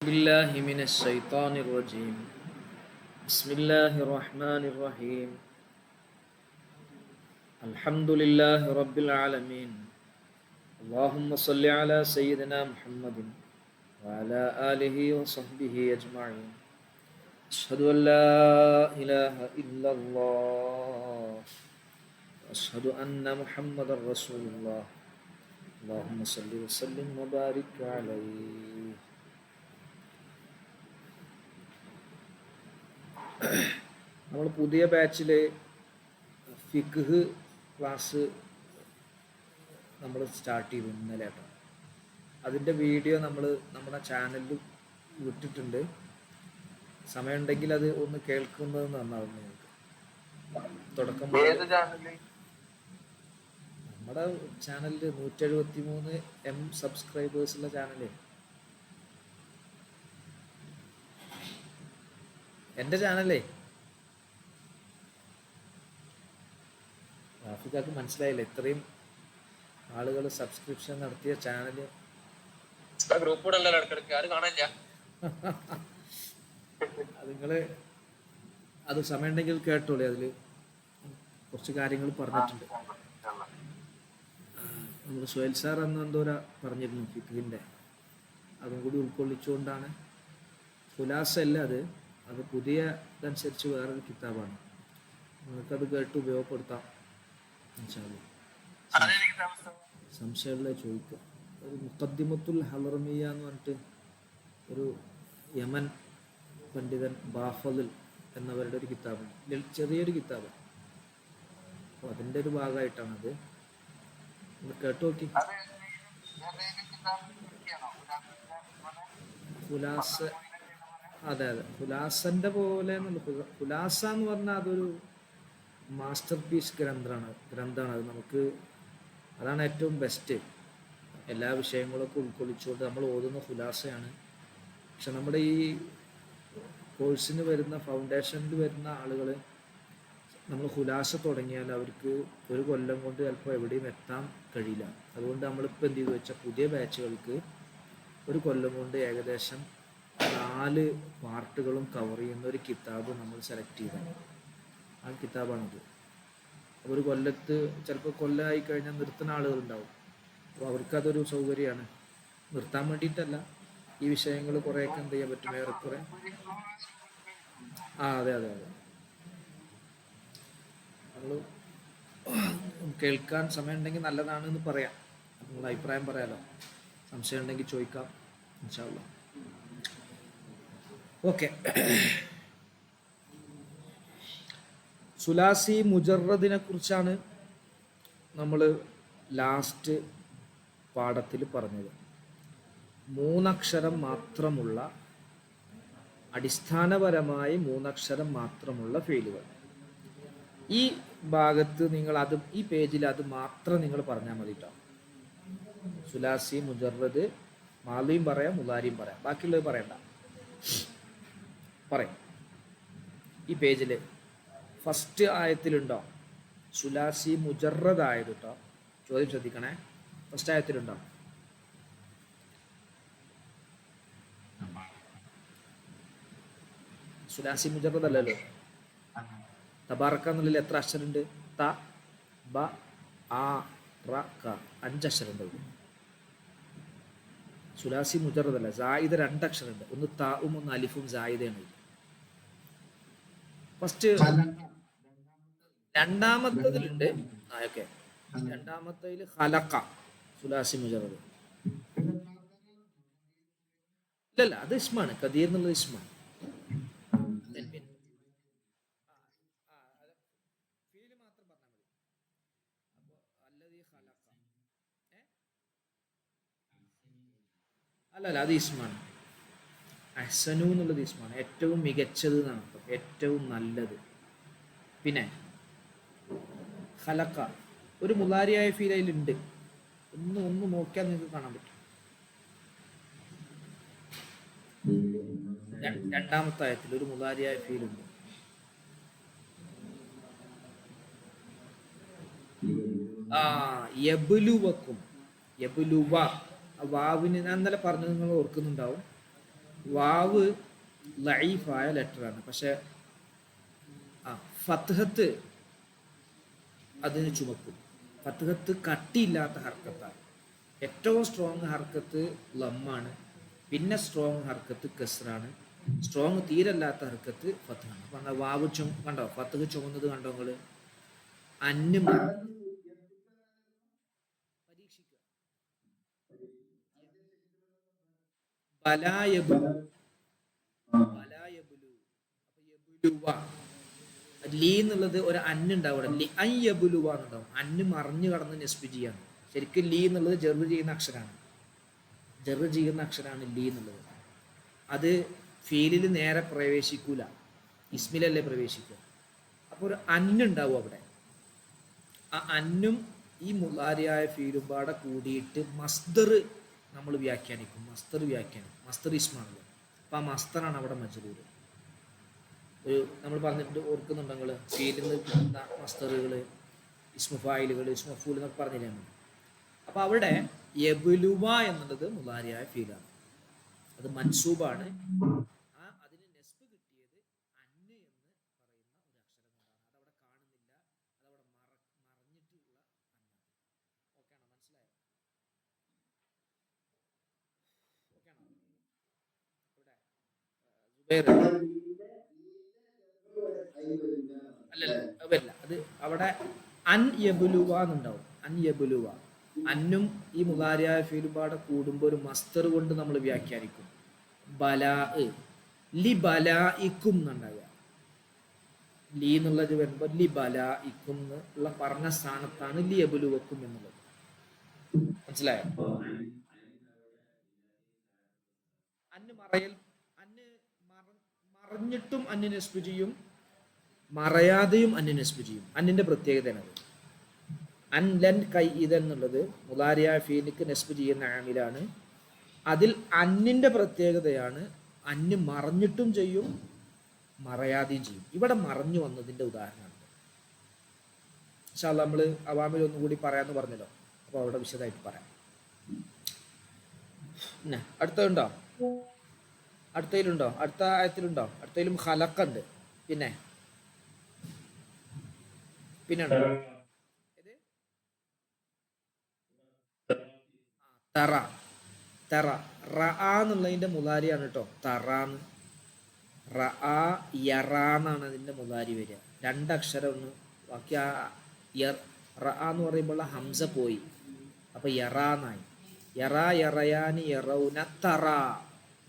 بالله من الشيطان الرجيم. بسم الله الرحمن الرحيم. الحمد لله رب العالمين. اللهم صل على سيدنا محمد وعلى آله وصحبه أجمعين. أشهد أن لا إله إلا الله وأشهد أن محمدا رسول الله. اللهم صل وسلم وبارك عليه. നമ്മൾ പുതിയ ബാച്ചിൽ ഫിഖ് ക്ലാസ് നമ്മൾ സ്റ്റാർട്ട് ചെയ്തു ഇന്നലെ കേട്ടോ. അതിൻ്റെ വീഡിയോ നമ്മൾ നമ്മുടെ ചാനലിൽ വിട്ടിട്ടുണ്ട്. സമയമുണ്ടെങ്കിൽ അത് ഒന്ന് കേൾക്കുന്നത് നന്നാവും. നിങ്ങൾക്ക് തുടക്കം നമ്മുടെ ചാനലിൽ 173 സബ്സ്ക്രൈബേഴ്സുള്ള ചാനല്. എൻ്റെ ചാനലേ റാഫിക്കാക്ക് മനസ്സിലായില്ല, ഇത്രയും ആളുകൾ സബ്സ്ക്രിപ്ഷൻ നടത്തിയ ചാനല്. അത് നിങ്ങള് അത് സമയമുണ്ടെങ്കിൽ കേട്ടോളെ. അതിൽ കുറച്ച് കാര്യങ്ങൾ പറഞ്ഞിട്ടുണ്ട്. നമ്മൾ സുഹേൽ സാർ എന്തോരാ പറഞ്ഞിരുന്നു ഫിഖിൻ്റെ, അതും കൂടി ഉൾക്കൊള്ളിച്ചുകൊണ്ടാണ്. ഖുലാസ അല്ല അത് പുതിയ ഇതനുസരിച്ച് വേറൊരു കിതാബാണ്. നിങ്ങൾക്കത് കേട്ട് ഉപയോഗപ്പെടുത്താം. സംശയമുള്ള ചോദിക്കുക. ഒരു മുഖദ്ദിമത്തുൽ ഹലറമിയ എന്ന് പറഞ്ഞിട്ട് ഒരു യമൻ പണ്ഡിതൻ ബാഫദിൽ എന്നവരുടെ ഒരു കിതാബാണ്. ചെറിയൊരു കിതാബാണ്. അപ്പോൾ അതിൻ്റെ ഒരു ഭാഗമായിട്ടാണത്. കേട്ടു നോക്കി. ഖുലാസ, അതെ ഖുലാസൻ്റെ പോലെ. ഖുലാസ എന്ന് പറഞ്ഞാൽ അതൊരു മാസ്റ്റർ പീസ് ഗ്രന്ഥമാണ്. അത് നമുക്ക് അതാണ് ഏറ്റവും ബെസ്റ്റ്. എല്ലാ വിഷയങ്ങളൊക്കെ ഉൾക്കൊള്ളിച്ചുകൊണ്ട് നമ്മൾ ഓതുന്ന ഖുലാസയാണ്. പക്ഷെ നമ്മുടെ ഈ കോഴ്സിന് വരുന്ന ഫൗണ്ടേഷനിൽ വരുന്ന ആളുകൾ നമ്മൾ ഖുലാസ തുടങ്ങിയാൽ അവർക്ക് ഒരു കൊല്ലം കൊണ്ട് ചിലപ്പോൾ എവിടെയും എത്താൻ കഴിയില്ല. അതുകൊണ്ട് നമ്മളിപ്പോൾ എന്ത് ചെയ്തു വെച്ചാൽ പുതിയ ബാച്ചുകൾക്ക് ഒരു കൊല്ലം കൊണ്ട് ഏകദേശം 4 പാർട്ടുകളും കവർ ചെയ്യുന്ന ഒരു കിതാബ് നമ്മൾ സെലക്ട് ചെയ്താണ്. ആ കിതാബാണിത്. ഒരു കൊല്ലത്ത് ചിലപ്പോൾ കൊല്ലമായി കഴിഞ്ഞാൽ നിർത്തുന്ന ആളുകളുണ്ടാവും. അപ്പോൾ അവർക്കതൊരു സൗകര്യമാണ്. നിർത്താൻ വേണ്ടിയിട്ടല്ല, ഈ വിഷയങ്ങൾ കുറേയൊക്കെ എന്ത് ചെയ്യാൻ പറ്റും, ഏറെക്കുറെ. അതെ നമ്മൾ കേൾക്കാൻ സമയമുണ്ടെങ്കിൽ നല്ലതാണെന്ന് പറയാം. നിങ്ങളുടെ അഭിപ്രായം പറയാലോ. സംശയം ഉണ്ടെങ്കിൽ ചോദിക്കാം ഇൻഷാ അല്ലാഹ്. ഓക്കെ. സുലാസി മുജറദിനെ കുറിച്ചാണ് നമ്മൾ ലാസ്റ്റ് പാഠത്തിൽ പറഞ്ഞത്. 3 അക്ഷരം മാത്രമുള്ള, അടിസ്ഥാനപരമായി 3 അക്ഷരം മാത്രമുള്ള ഫെയിലുകൾ. ഈ ഭാഗത്ത് നിങ്ങൾ അത്, ഈ പേജിൽ അത് മാത്രം നിങ്ങൾ പറഞ്ഞാൽ മതി കേട്ടോ. സുലാസി മുജറദ് മാലിയും പറയാം, മുലാരിയും പറയാം, ബാക്കിയുള്ളത് പറയണ്ട. പറയും. ഈ പേജിൽ ഫസ്റ്റ് ആയത്തിലുണ്ടോ സുലാസി മുജറദ് ആയത് കേട്ടോ. ചോദ്യം ശ്രദ്ധിക്കണേ. ഫസ്റ്റ് ആയത്തിലുണ്ടോ? സുലാസി മുജറദ് അല്ലല്ലോ. തബാറക്ക എന്നുള്ളിൽ എത്ര അക്ഷരമുണ്ട്? ത ബ ആ റ ക, 5 അക്ഷരമുണ്ട്. സുലാസി മുജറദ് അല്ല. സായിദ 2 അക്ഷരമുണ്ട്. ഒന്ന് താവും ഒന്ന് അലിഫും സായിദയാണ്. ഫസ്റ്റ് രണ്ടാമത്തതിലുണ്ട്. ഓക്കെ, രണ്ടാമത്തതിൽ ഖലഖ സുലാസി മുജറദ്. ഇല്ലല്ല, അത് ഇസ്മാണ്. കദീർ എന്നുള്ളത് ഇസ്മാണ്. അല്ലല്ല, അത് ഇസ്മാണ്. അഹ്സനു എന്നുള്ളത് ഇസ്മാണ്. ഏറ്റവും മികച്ചത് എന്നാണ്, ഏറ്റവും നല്ലത്. പിന്നെ ഖലഖ ഒരു മുലാരിയായ ഫീൽ അതിലുണ്ട്. ഒന്ന് നോക്കിയാൽ നിങ്ങൾക്ക് കാണാൻ പറ്റും. രണ്ടാമത്തെ ആയത്തിൽ ഒരു മുലാരിയായ ഫീൽ ഉണ്ട്. യബ്ലുവക്കും, യബ്ലുവ, വാവിന് ഞാൻ ഇന്നലെ പറഞ്ഞു, നിങ്ങൾ ഓർക്കുന്നുണ്ടാവും. വാവ് ലൈഫായ ലെറ്ററാണ്. പക്ഷെ ഫത്ഹത്ത് അതിന് ചുമക്കും. ഫത്ഹത്ത് കട്ടിയില്ലാത്ത ഹർക്കത്താണ്. ഏറ്റവും സ്ട്രോങ് ഹർക്കത്ത് ലമ്മാണ്, പിന്നെ സ്ട്രോങ് ഹർക്കത്ത് കസ്റാണ്, സ്ട്രോങ് തീരല്ലാത്ത ഹർക്കത്ത് ഫത്ഹാണ്. അപ്പം വാവ് കണ്ടോ, ഫത്ഹ് ചുമന്നത് കണ്ടോ നിങ്ങൾ? അന്ന് പരീക്ഷിക്കുക. ബലായബുലു, ബലായബുലു, അപ്പൊ യബുലുവ, ലീ എന്നുള്ളത് ഒരു അന്നുണ്ടാവും, ലി അയ്യബുലുവ എന്നുണ്ടാവും. അന്ന് മറിഞ്ഞു കടന്ന് നെസ്ബി ചെയ്യാണ്. ശരിക്കും ലീ എന്നുള്ളത് ജെറ് ചെയ്യുന്ന അക്ഷരമാണ്. ജെറ് ചെയ്യുന്ന അക്ഷരമാണ് ലീ എന്നുള്ളത്. അത് ഫീലിൽ നേരെ പ്രവേശിക്കൂല, ഇസ്മിലല്ലേ പ്രവേശിക്കുക. അപ്പോൾ ഒരു അന്നുണ്ടാവും അവിടെ. ആ അന്നും ഈ മുലാരിയായ ഫീലും പാടെ കൂടിയിട്ട് മസ്ദർ നമ്മൾ വ്യാഖ്യാനിക്കും. മസ്ദർ ഇസ്മാണല്ലോ. അപ്പം ആ മസ്തറാണ് അവിടെ മജ്റൂർ. ഒരു നമ്മൾ പറഞ്ഞിട്ട് ഓർക്കുന്നുണ്ടെങ്കിൽ ഫീലിൽ നിന്ന് കിട്ടുന്ന മസ്തറുകൾ, ഇസ്മുഫായിലുകൾ, ഇസ്മഫൂൽ എന്നൊക്കെ പറഞ്ഞില്ലേ. അപ്പോൾ അവിടെ യബുലുവ എന്നുള്ളത് മുലാരിയായ ഫീലാണ്. അത് മൻസൂബാണ്. അതിന് നെസ്ബ് കിട്ടിയത് അന്ന് എന്ന് പറയുന്ന ഒരു അക്ഷരം കൊണ്ടാണ്. അതവിടെ കാണുന്നില്ല, അതവിടെ മറഞ്ഞിട്ടുള്ള അന്നാണ്. ഓക്കെയാണോ? മനസ്സിലായോ? ഓക്കെയാണോ? ഇവിടെ അല്ലല്ല, അതല്ല, അത് അവിടെ അൻ യബുലുവ എന്നുണ്ടാവും. അൻ യബുലുവ, അന്നും ഈ മുലാരിയായ ഫീലുപാടെ കൂടുമ്പോൾ ഒരു മസ്തർ കൊണ്ട് നമ്മൾ വ്യാഖ്യാനിക്കും. ബലാ, ലി ബലാ ഇക്കും എന്നുണ്ടാവുക. ലീ എന്നുള്ളത് വരുമ്പോൾ ലി ബലാ ഇക്കും എന്നുള്ള പറഞ്ഞ സ്ഥാനത്താണ് ലി യബുലുവക്കും എന്നുള്ളത്. മനസ്സിലായോ? അന്ന് മറയൽ, അന്ന് മറഞ്ഞിട്ടും അന്ന് നെസ്ബ് ചെയ്യും, മറയാതെയും അന്ന് നെസ്ബ് ചെയ്യും. അന്നിന്റെ പ്രത്യേകതയാണ് അത്. അൻ ലൻ കൈ ഇതെന്നുള്ളത് മുലാരിയ ഫീലിക്ക് നെസ്ബ് ചെയ്യുന്ന ആമിലാണ്. അതിൽ അന്നിന്റെ പ്രത്യേകതയാണ് അന്ന് മറഞ്ഞിട്ടും ചെയ്യും, മറയാതെയും ചെയ്യും. ഇവിടെ മറഞ്ഞു വന്നതിന്റെ ഉദാഹരണമാണ്. പക്ഷെ നമ്മൾ അവാമിൽ ഒന്നുകൂടി പറയാന്ന് പറഞ്ഞല്ലോ, അപ്പോൾ അവിടെ വിശദമായിട്ട് പറയാം. പിന്നെ അടുത്തതുണ്ടോ? അടുത്തതിലുണ്ടോ? അടുത്ത ആയത്തിലുണ്ടോ? അടുത്തതിലും ഖലഖുണ്ട്. പിന്നെ ഉണ്ടോ? തറ, തറ, റഅ എന്നുള്ളതിന്റെ മുലാരിയാണ് കേട്ടോ തറാന്ന്. റഅ യറാന്നാണ് അതിന്റെ മുലാരി വരിക. രണ്ടക്ഷരം ഒന്ന് ബാക്കി. ആ റഅ എന്ന് പറയുമ്പോൾ ഹംസ പോയി, അപ്പൊ യറാന്നായി. യറാ യറയാനി യറൗന തറ,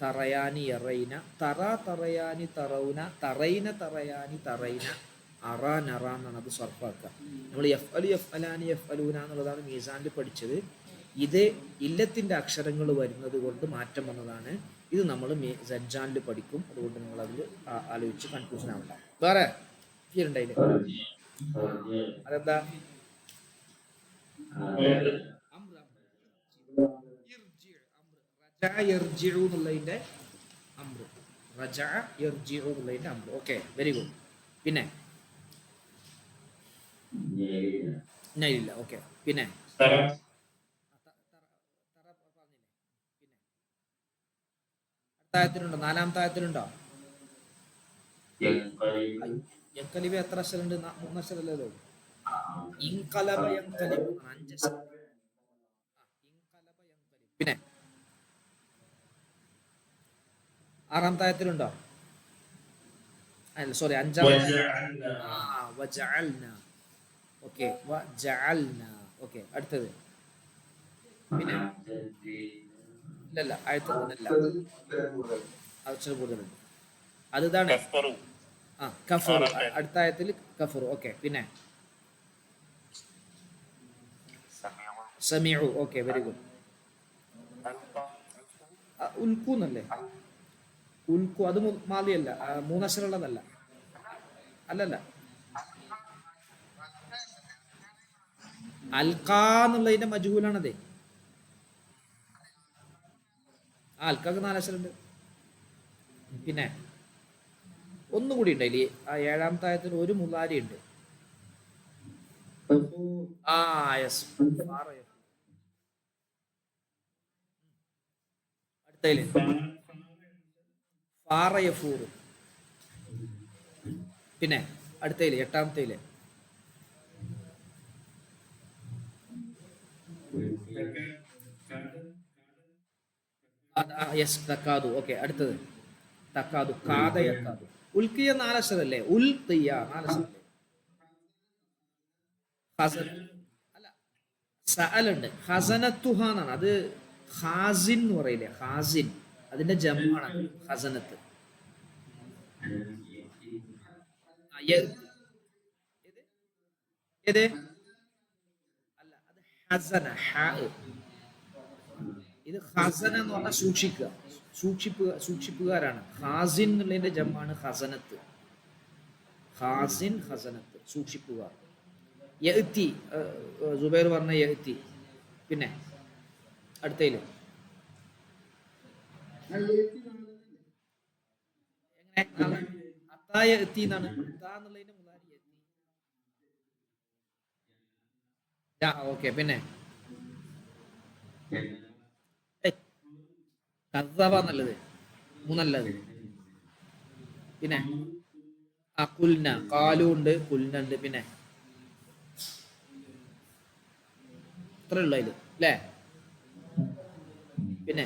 തറയാനി യറൈന, തറ തറയാനി തറൗന, തറൈന തറയാനി തറൈന, അറ നറ എന്നാണ് അത് സർഫാക്കുക. നമ്മൾ എഫ് അലു എഫ് അലാനി എഫ് അലൂന എന്നുള്ളതാണ് മീസാനിൽ പഠിച്ചത്. ഇത് ഇല്ലത്തിന്റെ അക്ഷരങ്ങൾ വരുന്നത് കൊണ്ട് മാറ്റം വന്നതാണ്. ഇത് നമ്മൾ സജ്ജാനിൽ പഠിക്കും. അതുകൊണ്ട് നിങ്ങൾ അതിൽ ആലോചിച്ച് കൺഫ്യൂഷൻ ആവണ്ട. വേറെ ഉണ്ടായില്ലേ? അതെന്താ? എന്നുള്ളതിന്റെ അമ്ര, റജഅ യർജിഉ എന്നുള്ളതിന്റെ അമ്ര. Okay, very good. പിന്നെ ഇല്ല. ഓക്കെ, പിന്നെ താഴത്തിലുണ്ടോ? നാലാമത്തെ ആയത്തിലുണ്ടോ? യൻകലിബ് എത്ര അക്ഷരമുണ്ട്? 3 അക്ഷരമല്ലല്ലോ. ഇൻകലബ യൻകലിബ് 5 അക്ഷരം. ഇൻകലബ യൻകലിബ്. പിന്നെ ആറാമത്തെ ആയത്തിലുണ്ടോ? അല്ല, സോറി, അഞ്ചാമത്തെ. വജഅൽന. ഓക്കെ, വജഅൽന. ഓക്കെ, അടുത്തത്. പിന്നെ ഇല്ലല്ല, ആയത്തില്ല, അക്ഷരം കൂടുതലുണ്ട്. അതാണ് കഫറു. അടുത്ത ആയത്തിൽ കഫറു. ഓക്കെ, പിന്നെ സമീഉ. Okay, very good. ഉൽക്കൂന്നല്ലേ? ഉൽക്കു അത് മാലിയല്ല, 3 അക്ഷരമുള്ളതല്ല. അല്ലല്ല, അൽക്കാന്നുള്ളതിന്റെ മജ്ഹൂലാണതേ. അൽക്കാക്ക് 4 അക്ഷരമുണ്ട്. പിന്നെ ഒന്നുകൂടി ഉണ്ടായില്ലേ? ആ 7ാമത്തെ ആയത്തിന് ഒരു മുലാരി ഉണ്ട്. യെസ്. അടുത്തതില് ഫാറ യഫൂറു. പിന്നെ അടുത്തയില് എട്ടാമത്തേല് യെസ് തക്കാതു. ഓക്കെ, അടുത്തത് തക്കാതു, കാതയക്കാതു. ഉൽക്കിയ നാലക്ഷരല്ലേ? ഉൽ കിയ നാലക്ഷരല്ലേ? ഹസൻ അല്ല, സഅലുണ്ട്. ഹസനത്തുഹ എന്നാണ് അത്. ഹാസിൻ എന്ന് പറയില്ലേ, ഹാസിൻ, അതിന്റെ ജമാണ് ഹസനത്ത്. ഏത് ഏത്? അല്ല, അത് ഹസന, ഹാ. ഇത് ഹസന എന്ന് പറഞ്ഞാൽ സൂക്ഷിക്കുക, സൂക്ഷിപ്പുകാരാണ്. ഹാസിൻ എന്നുള്ളതിന്റെ ജമാണ് ഹസനത്ത്. ഹാസിൻ, ഹസനത്ത്, സൂക്ഷിപ്പുകാർ. യഅ്തി, സുബൈർ പറഞ്ഞ യഅ്തി. പിന്നെ അടുത്തയില് എങ്ങനെ? അത്തായ എത്തി എന്നാണ്. അത്താ എന്നുള്ളതിന്റെ മുതാരി എത്തി. ഓക്കെ, പിന്നെ കസബ നല്ലത്, മൂന്നല്ലത്. പിന്നെ ആ കുൽന, കാലു ഉണ്ട്, കുൽന ഉണ്ട്. പിന്നെ ഇത്ര ഉള്ളു അതില് അല്ലേ? പിന്നെ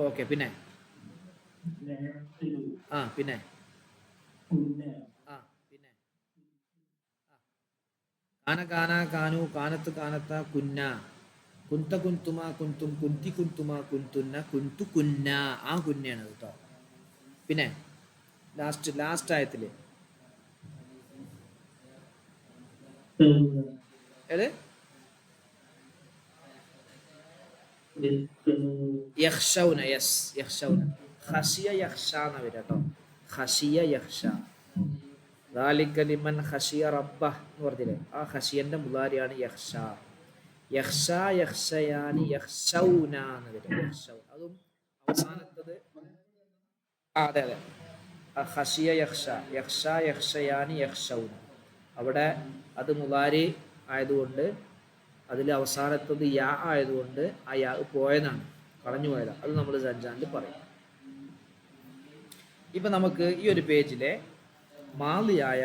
ഓക്കെ, പിന്നെ പിന്നെ പിന്നെ കാന കാന കാനു കാനത്ത് കാനത്ത കുന്ന കുന്ത കുന്തുമ കുന്തും കുന്തി കുന്തുമ കുന്തുന്ന കുന്തു കുന്ന. ആ കുന്നയാണ് കേട്ടോ. പിന്നെ ലാസ്റ്റ് ആയത്തില് ഏത്? യഖ്ഷൗന. യെസ്, യഖ്ഷൗന. ഖശിയ യഖ്ഷ എന്ന വരിക കേട്ടോ. ഖശിയ യഖ്ഷ. ദാലിക ലിമൻ ഖശിയ റബ്ബഹ് എന്ന് പറഞ്ഞില്ലേ, ആ ഖശിയന്റെ മുതാരിയാണ് യഖ്ഷ. യഖ്ഷ, യഖ്ഷയാനി, യഖ്ഷൗന എന്ന് വരും. യഖ്ഷൗ, അതും അവസാനത്തത്. അതെ അതെ, ഖശിയ യഖ്ഷ, യഖ്ഷ, യഖ്ഷയാനി, യഖ്ഷൗന. അവിടെ അത് മുതാരി ആയതുകൊണ്ട് അതിൽ അവസാനത്തത് യാ ആയതുകൊണ്ട് ആ യാ പോയതാണ്, കളഞ്ഞു പോയതാണ്. അത് നമ്മൾ സജ്ജാനിൽ പറയും. ഇപ്പൊ നമുക്ക് ഈ ഒരു പേജിലെ മാലിയായ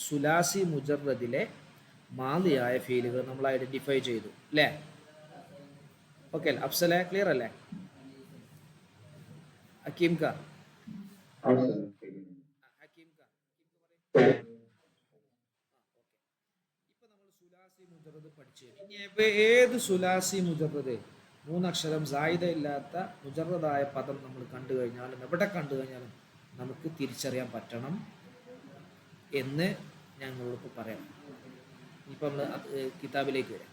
സുലാസി മുജറദിലെ മാലിയായ ഫീലുകൾ നമ്മൾ ഐഡന്റിഫൈ ചെയ്തു അല്ലേ? ഓക്കെ, അഫ്സലെ ക്ലിയർ അല്ലേ? ഹക്കീം ക, ഹക്കീം ക. ഇപ്പൊ നമ്മൾ സുലാസി മുജറദ് പഠിച്ചു. ഇനി ഏത് സുലാസി മുജറദ്, മൂന്നക്ഷരം സായിദ ഇല്ലാത്ത മുജറദായ പദം നമ്മൾ കണ്ടു കഴിഞ്ഞാലും, എവിടെ കണ്ടു കഴിഞ്ഞാലും നമുക്ക് തിരിച്ചറിയാൻ പറ്റണം എന്ന് ഞങ്ങളോട് പറയാം. ഇപ്പം നമ്മൾ കിതാബിലേക്ക് വരാം.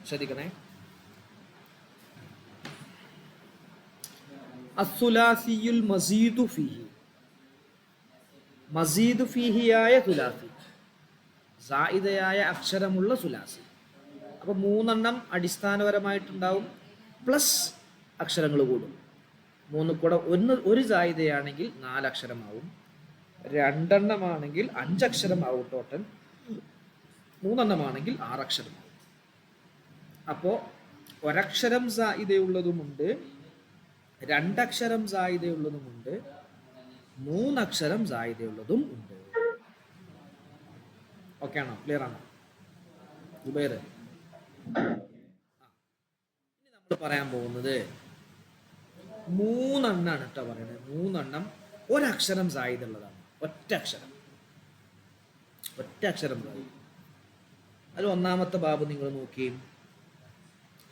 ശ്രദ്ധിക്കണേ. അസ്സുലാസിയുൽ മസീദു ഫീഹി, മസീദു ഫീഹിയായ സുലാസി, സായിദയായ അക്ഷരമുള്ള സുലാസി. അപ്പോൾ മൂന്നെണ്ണം അടിസ്ഥാനപരമായിട്ടുണ്ടാവും, പ്ലസ് അക്ഷരങ്ങൾ കൂടും. മൂന്ന് കൂടെ ഒരു സായിദയാണെങ്കിൽ 4 അക്ഷരമാവും, 2 എണ്ണമാണെങ്കിൽ 5 അക്ഷരമാവും ടോട്ടൽ, 3 എണ്ണമാണെങ്കിൽ 6 അക്ഷരമാവും. അപ്പോൾ ഒരക്ഷരം സായിദയുള്ളതുമുണ്ട്, 2 അക്ഷരം സായിദയുള്ളതുമുണ്ട്, 3 അക്ഷരം സായിദയുള്ളതും ഉണ്ട്. ഓക്കെ ആണോ? ക്ലിയർ ആണോ ജുബൈർ? ഇനി നമ്മൾ പറയാൻ പോകുന്നത് 3 എണ്ണാണ് കേട്ടോ പറയുന്നത്. 3 എണ്ണം ഒരക്ഷരം സായിദുള്ളതാണ്. ഒറ്റ അക്ഷരം സായിദ്. അതിൽ ഒന്നാമത്തെ ബാബ് നിങ്ങൾ നോക്കി.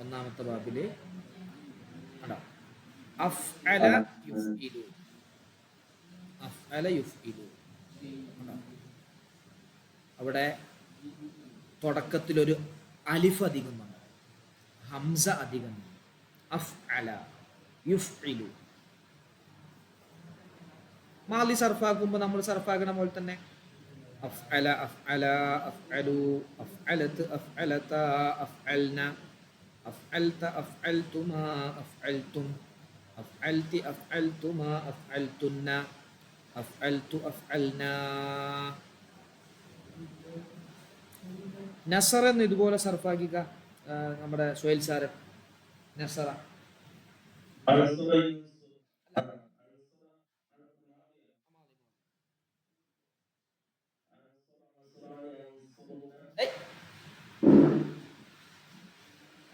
ഒന്നാമത്തെ ബാബില് അഫ്അല യുഫ്ഇലു, അഫ്അല യുഫ്ഇലു. അവിടെ തുടക്കത്തിലൊരു അലിഫ് അധികം വന്നു, ഹംസ അധികം വന്നു. അഫ്അല യുഫ്ഇലു. മാലി സർഫാക്കുമ്പോൾ നമ്മൾ സർഫാക്കണ പോലെ തന്നെ അഫ്അല, അഫ്അല, അഫ്അലു, അഫ്അലത്ത്, അഫ്അലത, അഫ്അൽന, അഫ്അൽത, അഫ്അൽതുമാ, അഫ്അൽതും, അഫ്അൽതി, അഫ്അൽതുമാ, അഫ്അൽതുന്ന, അഫ്അൽതു, അഫ്അൽനാ. നസറ എന്ന് ഇതുപോലെ സർഫാക്കിക്ക നമ്മുടെ സുഹൈൽ സാരം നസറ.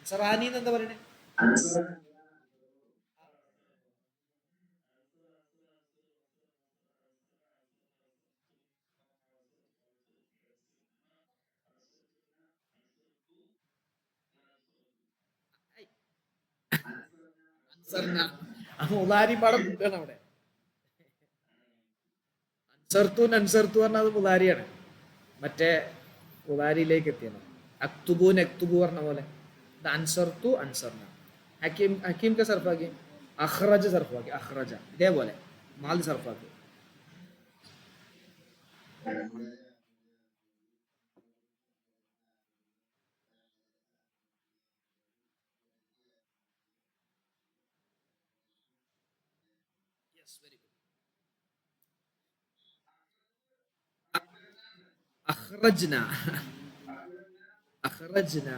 നസറാനി എന്താ പറയണേ? മുതാരി പാടം കൂട്ടുകയാണ് അവിടെ. അൻസർത്തു പറഞ്ഞാൽ അത് മുതാരിയാണ്, മറ്റേ മുതാരിയിലേക്ക് എത്തിയാണ്. അക്തുബു നക്തുബു പറഞ്ഞ പോലെ അൻസർത്തു അൻസർന. ഹക്കീം സർഫാക്കി, അഹ്റജ് സർഫാക്കി, അഹ്റജ ഇതേപോലെ മാൽ സർഫാക്കി. അഹ്റജ്ന അഹ്റജ്ന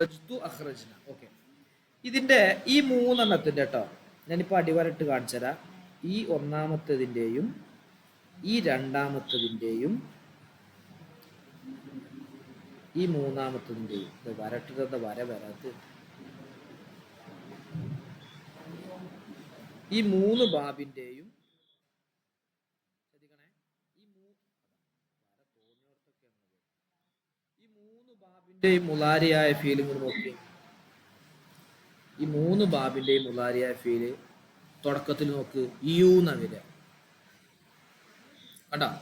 അഹ്റജ്തു അഹ്റജ്ന. ഓക്കെ, ഇതിന്റെ ഈ മൂന്നെണ്ണത്തിന്റെ കേട്ടോ ഞാനിപ്പോ അടിവരട്ട് കാണിച്ചു തരാം. ഈ ഒന്നാമത്തതിൻ്റെയും ഈ രണ്ടാമത്തതിൻ്റെയും ഈ മൂന്നാമത്തതിൻ്റെയും വരട്ടിരുന്ന വരാത്ത ഈ മൂന്ന് ബാബിന്റെയും മുലാരിയായ ഫീലിംഗ് നോക്കി. ഈ മൂന്ന് ബാബിന്റെയും മുലാരിയായ ഫീല് തുടക്കത്തിൽ നോക്ക്, യു എന്ന വരിക കണ്ട കണ്ട.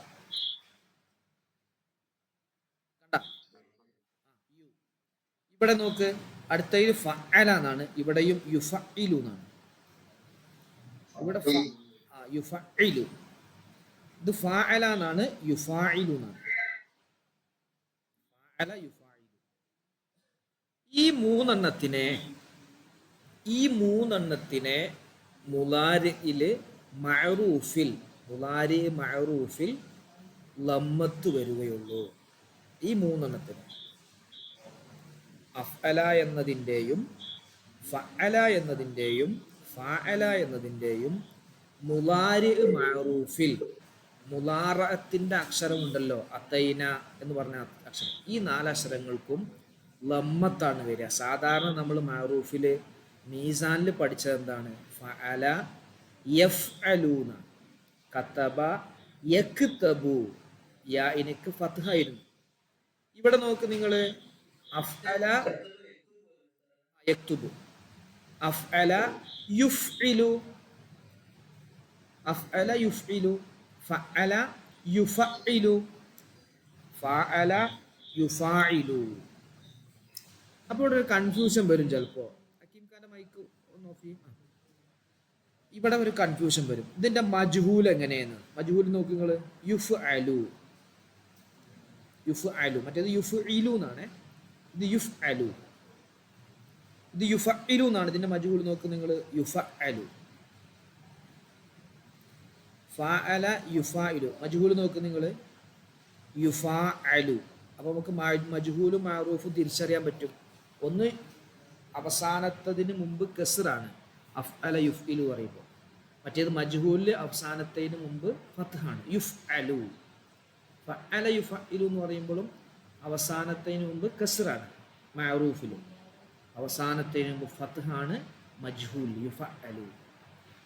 ഇവിടെ നോക്ക്, അടുത്തതിൽ ഫഅല എന്നാണ്, ഇവിടെയും യുഫഇലു എന്നാണ്. ഇവിടെ യുഫഇലു, ഇത് ഫഅല എന്നാണ്, യുഫാഇലു എന്നാണ്. ഈ മൂന്നെണ്ണത്തിനെ മുലാരിയില് മഅറൂഫിൽ ലമ്മത്ത് വരികയുള്ളൂ. ഈ മൂന്നെണ്ണത്തിന് അഫ്അല എന്നതിൻ്റെയും ഫഅല എന്നതിൻ്റെയും ഫഅല എന്നതിൻ്റെയും മുലാരി മഅറൂഫിൽ മുലാറത്തിന്റെ അക്ഷരമുണ്ടല്ലോ, അത്തൈന എന്ന് പറഞ്ഞ അക്ഷരം, ഈ 4 അക്ഷരങ്ങൾക്കും ലമ്മത്താണ് വരിക. സാധാരണ നമ്മൾ മഅറൂഫിൽ മീസാനിൽ പഠിച്ചത് എന്താണ്? ഫഅല യഫ്അലൂന, കതബ യക്തബു, യാഇനക്ക് ഫത്ഹായിരുന്നു. ഇവിടെ നോക്ക് നിങ്ങൾ, അഫ്അല യക്തുബു, അഫ്അല യുഫ്ഇലു, അഫ്അല യുഫ്ഇലു, ഫഅല യുഫഇലു, ഫഅല യുഫാഇലു. അപ്പോൾ ഇവിടെ ഒരു കൺഫ്യൂഷൻ വരും ചിലപ്പോ. ഹക്കീം ഖാന്റെ മൈക്ക് ഒന്ന് ഓഫ് ചെയ്യും. ഇവിടെ ഒരു കൺഫ്യൂഷൻ വരും. ഇതിന്റെ മജ്ഹൂൽ എങ്ങനെയെന്ന്. മജ്ഹൂൽ നോക്ക് നിങ്ങൾ, യുഫ്അലു, മറ്റേത് യുഫ്ഇലു എന്നാണ്, ഇത് യുഫ്അലു, ഇത് യുഫഇലു എന്നാണ്. ഇതിന്റെ മജ്ഹൂൽ നോക്ക് നിങ്ങൾ, യുഫഅലു, ഫഅല യുഫാഇലു. മജ്ഹൂൽ നോക്ക് നിങ്ങൾ, യുഫാഅലു. അപ്പോൾ നമുക്ക് മജ്ഹൂലും മഅറൂഫും തിരിച്ചറിയാൻ പറ്റും. ഒന്ന് അവസാനത്തതിന് മുമ്പ് കസ്റാണ്, അഫ്അല യുഫ്ഇലു പറയുമ്പോൾ. മറ്റേത് മജ്ഹൂലിൽ അവസാനത്തതിന് മുമ്പ് ഫത്ഹാണ്, യുഫ്അലു. ഫഅല യുഫഇലു എന്ന് പറയുമ്പോഴും അവസാനത്തതിന് മുമ്പ് കസ്റാണ് മഅറൂഫിലും, അവസാനത്തതിന് മുമ്പ് ഫത്ഹാണ് മജ്ഹൂൽ, യുഫഅലു.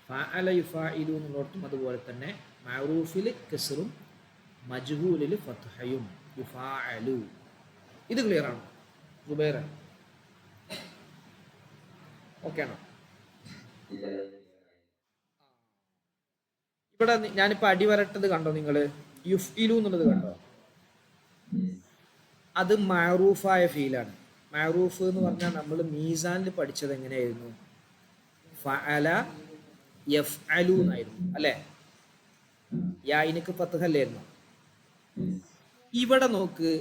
ഫഅല യുഫഇലു എന്നുള്ളടത്തും അതുപോലെ തന്നെ മഅറൂഫിൽ കസ്റും മജ്ഹൂലിൽ ഫത്ഹയും, യുഫഅലു. ഇത് ക്ലിയർ ആണോ സുബൈറ? ഓക്കെ ആണോ? ഇവിടെ ഞാനിപ്പോ അടിവരട്ടത് കണ്ടോ നിങ്ങൾ? യുഫ്ഇലു എന്നുള്ളത് കണ്ടോ? അത് മഅറൂഫായ ഫീലാണ്. മഅറൂഫ് എന്ന് പറഞ്ഞാൽ നമ്മൾ മീസാനിൽ പഠിച്ചത് എങ്ങനെയായിരുന്നു? ഫഅല യഫ്അലു എന്നായിരുന്നു അല്ലേ? യാഇനക്ക് ഫത്ഹല്ലായിരുന്നു. ഇവിടെ നോക്ക്,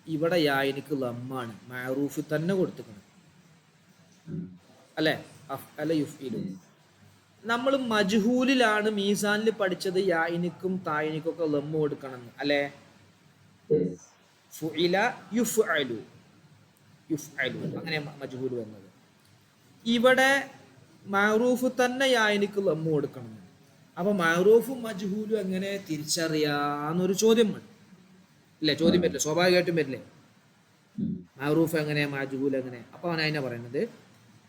ഇവിടെ യാഇനക്ക് ലമ്മാണ്, മഅറൂഫ് തന്നെ കൊടുത്തിട്ടുണ്ട് അല്ലേ? അഫ്അല യുഫ്ഇലു. നമ്മൾ മജ്ഹൂലിലാണ് മീസാനിൽ പഠിച്ചത് യായിനിക്കും തായിനിക്കും ഒക്കെ ലമ്മ് കൊടുക്കണം അല്ലേ? ഫുഇല യുഫ്അലു, യുഫ്അലു അങ്ങനെ മജ്ഹൂൽ വന്നത്. ഇവിടെ മഅറൂഫ് തന്നെ യായിനിക്ക് ലമ്മ് കൊടുക്കണം. അപ്പൊ മഅറൂഫും മജ്ഹൂലും എങ്ങനെ തിരിച്ചറിയാന്നൊരു ചോദ്യം വേണം അല്ലേ? ചോദ്യം വരില്ലേ? സ്വാഭാവികമായിട്ടും വരില്ലേ? മഅറൂഫ് എങ്ങനെ, മജ്ഹൂൽ എങ്ങനെ? അപ്പൊ അവൻ അതിനെ പറയുന്നത്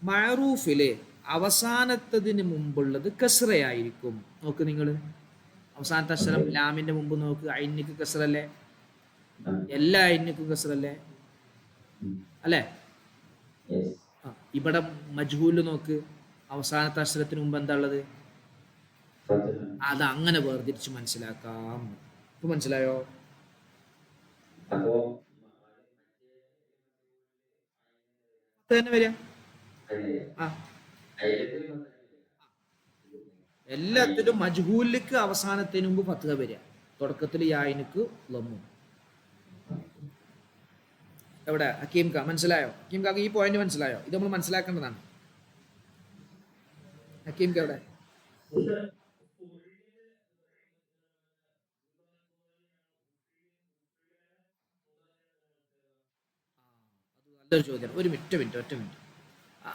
മഅറൂഫില് അവസാനത്തതിന് മുമ്പുള്ളത് കസ്റയായിരിക്കും. നോക്ക് നിങ്ങൾ, അവസാനത്തെ അക്ഷരം ലാമിന്റെ മുമ്പ് നോക്ക്, ഐനിക്ക് കസ്റല്ലേ? എല്ലാ ഐനിക്കും കസ്റല്ലേ? അല്ലേ? ഇവിടെ മജ്ഹൂല് നോക്ക്, അവസാനത്തെ അക്ഷരത്തിന് മുമ്പ് എന്താ ഉള്ളത്? അത് അങ്ങനെ വേർതിരിച്ച് മനസ്സിലാക്കാം. ഇപ്പൊ മനസ്സിലായോ? തന്നെ വരിക. ആ, എല്ലാത്തിലും മജ്ഹൂലിക്ക് അവസാനത്തിന് മുമ്പ് ഫത്ഹ വരിക, തുടക്കത്തിൽ യായിനിക്ക് ലമ്മും. എവിടെ ഹക്കീം ക മനസ്സിലായോ? ഹക്കീം കാക്ക് ഈ പോയിന്റ് മനസ്സിലായോ? ഇത് നമ്മൾ മനസ്സിലാക്കേണ്ടതാണ്. ഹക്കീം ക എവിടെ? നല്ലൊരു ചോദ്യം. ഒരു മിനിറ്റ് ഒറ്റ മിനിറ്റ്.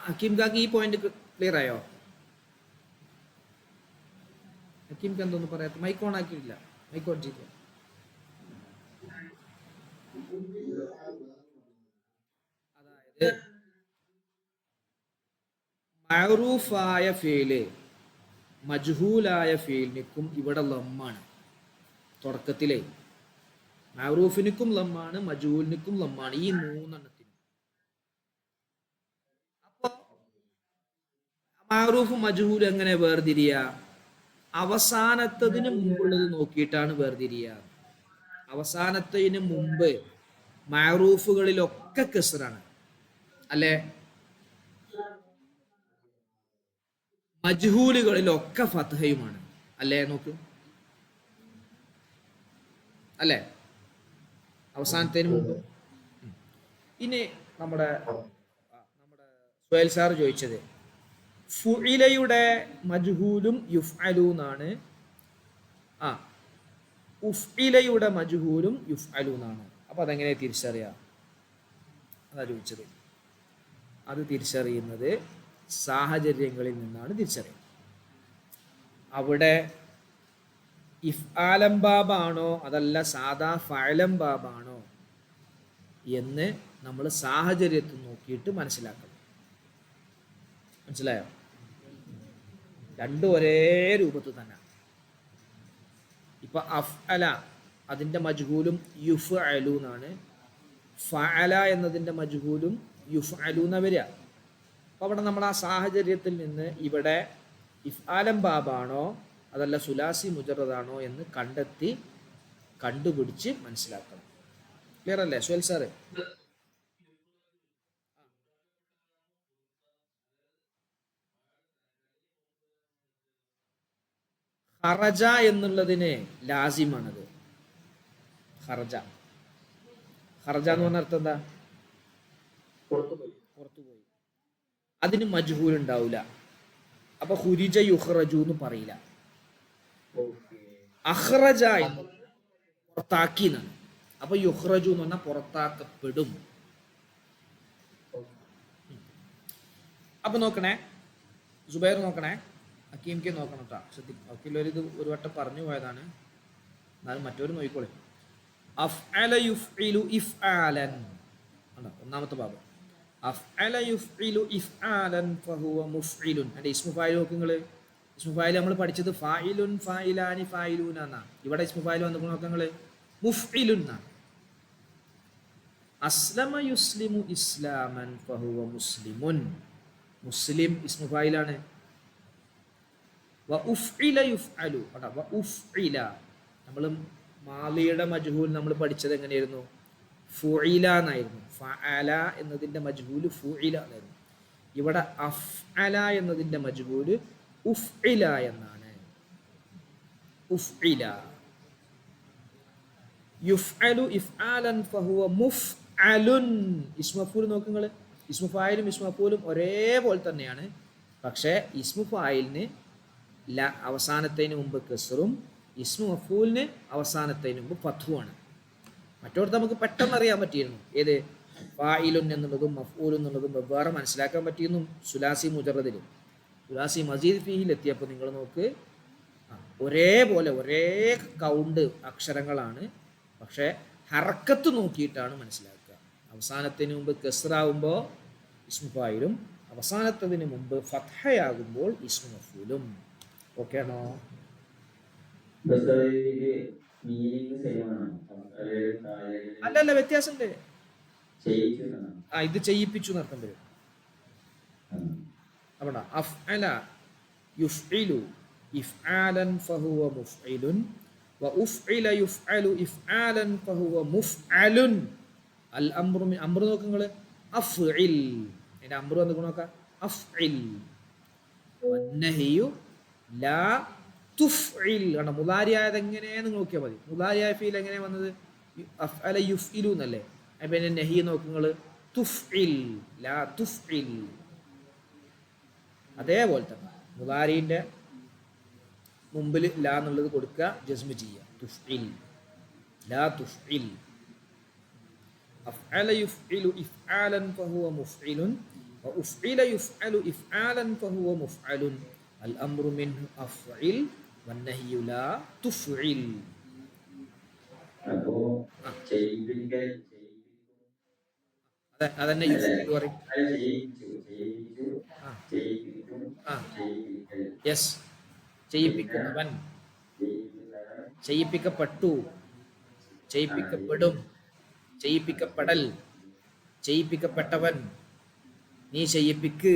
ഹക്കീം കാക്ക് ഈ പോയിന്റ് ക്ലിയർ ആയോ? ഹക്കീം ക എന്തോന്ന് പറയാത്ത? മൈക്ക് ഓൺ ആക്കിയിട്ടില്ല, മൈക്ക് ഓൺ ചെയ്തില്ല. അതായത് മഅറൂഫായ ഫീല് മജ്ഹൂലായ ഫീലിനിക്കും ഇവിടെ ലമ്മാണ് തുടക്കത്തിലെ. മഅറൂഫിനിക്കും ലമ്മാണ്, മജ്ഹൂലിനിക്കും ലമ്മാണ്, ഈ മൂന്നെണ്ണത്തിനും. അപ്പൊ മഅറൂഫും മജ്ഹൂലും എങ്ങനെ വേർതിരിയ? അവസാനത്തതിന് മുമ്പുള്ളത് നോക്കിയിട്ടാണ് വേർതിരിയ. അവസാനത്തതിന് മുമ്പ് മഅറൂഫുകളിലൊക്കെ കസ്റാണ് അല്ലേ? മജ്ഹൂലുകളിലൊക്കെ ഫത്ഹയുമാണ് അല്ലേ? നോക്ക് അല്ലേ? അവസാനത്തേന് മുമ്പ്. ഇനി നമ്മുടെ സുഹൈൽ സാർ ചോദിച്ചത് ഫുഇലയുടെ മജ്ഹൂലും യുഫ്അലു എന്നാണ്. ആ, ഉഫ്ഇലയുടെ മജ്ഹൂലും യുഫ്അലു എന്നാണ്. അപ്പൊ അതെങ്ങനെ തിരിച്ചറിയാം? അതാ ചോദിച്ചത്. അത് തിരിച്ചറിയുന്നത് സാഹചര്യങ്ങളിൽ നിന്നാണ് തിരിച്ചറിയുന്നത്. അവിടെ ഇഫ്ആലം ബാബാണോ അതല്ല സാദാ ഫഅലം ബാബാണോ എന്ന് നമ്മൾ സാഹചര്യത്തിൽ നോക്കിയിട്ട് മനസ്സിലാക്കണം. മനസ്സിലായോ? രണ്ടും ഒരേ രൂപത്തിൽ തന്നെ. ഇപ്പൊ അഫ്അല അതിൻ്റെ മജ്ഹൂലും യുഫ്അലു എന്നാണ്. ഫഅല എന്നതിൻ്റെ മജ്ഹൂലും യുഫ്അലു എന്ന വരിക. അപ്പോൾ അവിടെ നമ്മൾ ആ സാഹചര്യത്തിൽ നിന്ന് ഇവിടെ ഇഫ്ആലം ബാബാണോ അതല്ല സുലാസി മുജറദാണോ എന്ന് കണ്ടുപിടിച്ച് മനസ്സിലാക്കണം. ക്ലിയർ അല്ലേ സുഹൈൽ സാറ്? ഖറജ എന്നുള്ളതിന് ലാസിമാണത്. ഖറജ, ഖറജ എന്ന് പറഞ്ഞ അർത്ഥം എന്താ? പുറത്തുപോയി. അതിന് മജ്ഹൂൽ ഉണ്ടാവില്ല. അപ്പൊ ഖുരിജ യുഖ്റജു എന്ന് പറയില്ല. അഖ്റജ എന്ന് പുറത്താക്കി എന്നാണ്. അപ്പൊ യുഖ്റജു എന്ന് പറഞ്ഞാൽ പുറത്താക്കപ്പെടും. അപ്പൊ നോക്കണേ സുബൈർ, നോക്കണേ ഹക്കീംക്ക് നോക്കണം കേട്ടോ, ശ്രദ്ധിക്കും. ഇത് ഒരു വട്ടം പറഞ്ഞു പോയതാണ്, എന്നാലും മറ്റൊരു നോക്കിക്കോളെ. അഫ്അല യുഫ്ഇലു ഇഫ്ആലൻ ആണോ ഒന്നാമത്തെ ബാബ്. അഫ്അല യുഫ്ഇലു ഇഫ്ആലൻ ഫഹുവ മുഫ്ഇലുൻ. അതിന്റെ ഇസ്മു ഫായിൽ നോക്ക് നിങ്ങൾ. ഇസ്മു ഫായിൽ നമ്മൾ പഠിച്ചത് ഫായിലുൻ ഫായിലാനി ഫായിലൂന എന്നാ. ഇവിടെ ഇസ്മു ഫായിൽ വന്നു നോക്ക് നിങ്ങൾ, മുഫ്ഇലുൻ എന്നാണ്. അസ്ലമ യുസ്ലിമു ഇസ്ലാമൻ ഫഹുവ മുസ്ലിമുൻ. മുസ്ലിം ഇസ്മു ഫായിലാണ്. വ ഉഫ്ഇല യുഫ്അലു അടാ, വ ഉഫ്ഇല നമ്മൾ മാലിയുടെ മജ്ഹൂൽ നമ്മൾ പഠിച്ചത് എങ്ങനെയായിരുന്നു? ഫുഇല എന്നായിരുന്നു. ഫഅല എന്നതിൻ്റെ മജ്ഹൂല് ഫുഇല എന്നായിരുന്നു. ഇവിടെ അഫ്അല എന്നതിൻ്റെ മജ്ഹൂല് ഉഫ്ഇല എന്നാണ്. ഉഫ്ഇല യുഫ്അലു ഇഫ്ആലൻ ഫഹുവ മുഫ്അലുൻ. ഇസ്മഫൂൽ നോക്ക് നിങ്ങൾ. ഇസ്മു ഫായിലും ഇസ്മഫൂലും ഒരേപോലെ തന്നെയാണ്. പക്ഷേ ഇസ്മു ഫായിലിന് അവസാനത്തതിന് മുമ്പ് കെസറും ഇസ്മു മഫൂലിന് അവസാനത്തതിന് മുമ്പ് ഫത്തുമാണ്. മറ്റോടത്ത് നമുക്ക് പെട്ടെന്ന് അറിയാൻ പറ്റിയിരുന്നു ഏത് ഫായിലുൻ എന്നുള്ളതും മഫൂൽ എന്നുള്ളതും വെവ്വേറെ മനസ്സിലാക്കാൻ പറ്റിയിരുന്നു സുലാസി മുജറദിൽ. സുലാസി മസീദ് ഫീഹിൽ എത്തിയപ്പോൾ നിങ്ങൾ നോക്ക് ഒരേപോലെ ഒരേ കൗണ്ട് അക്ഷരങ്ങളാണ്, പക്ഷേ ഹറക്കത്ത് നോക്കിയിട്ടാണ് മനസ്സിലാക്കുക. അവസാനത്തിന് മുമ്പ് കെസ്റാവുമ്പോൾ ഇസ്മു ഫായിലും അവസാനത്തതിന് മുമ്പ് ഫത്ഹയാകുമ്പോൾ ഇസ്മു മഫൂലും. ഓക്കെ ആണോ? അല്ലല്ല, വ്യത്യാസമുണ്ട്. ഇത് ചെയ്യിപ്പിച്ചു എന്നർത്ഥം വരും. അവിടെ അഫ്അല യുഫ്ഇലു ഇഫ്ആലൻ ഫഹുവ മുഫ്ഇലുൻ വഉഫ്ഇല യുഫ്അലു ഇഫ്ആലൻ ഫഹുവ മുഫ്അലുൻ. അൽ അംറു അംറു നോക്ക് നിങ്ങൾ, അഫ്ഇൽ. അതിന്റെ അംറു വന്നിട്ട് നോക്കാം, അഫ്ഇൽ. വന്നഹിയു ലാ തുഫ്ഇൽ. കണ്ടോ, മുദാരിയായത് എങ്ങനെയെന്ന് നോക്കിയാൽ മതി. മുദാരിയായ ഫീൽ എങ്ങനെയാണ് വന്നത്? അഫ്അല യുഫ്ഇലു എന്നല്ലേ. പിന്നെ നഹി നോക്ക് നിങ്ങൾ, തുഫ്ഇൽ ലാ തുഫ്ഇൽ. അതേപോലെ തന്നെ മുദാരിന്റെ മുമ്പിൽ ലാ എന്നുള്ളത് കൊടുക്കുക, ജസ്മ ചെയ്യുക, തുഫ്ഇൽ ലാ തുഫ്ഇൽ. അഫ്അല യുഫ്ഇലു ഇഫ്ആലൻ ഫഹുവ മുഫ്ഇലുൻ വഉഫ്ഇല യുഫ്അലു ഇഫ്ആലൻ ഫഹുവ മുഫ്അലുൻ. അൽ അംറു മിൻഹു അഫ്ഇൽ വന്നഹിയു ലാ തുഫ്ഇൽ. അപ്പോ അതന്നെ യുഫ്ഇലു പറയും. യെസ്, ചെയ്യിപ്പിക്കുന്നവൻ, ചെയ്യിപ്പിക്കപ്പെട്ടു, ചെയ്യിപ്പിക്കപ്പെടും, ചെയ്യിപ്പിക്കപ്പെടൽ, ചെയ്യിപ്പിക്കപ്പെട്ടവൻ, നീ ചെയ്യിപ്പിക്ക്,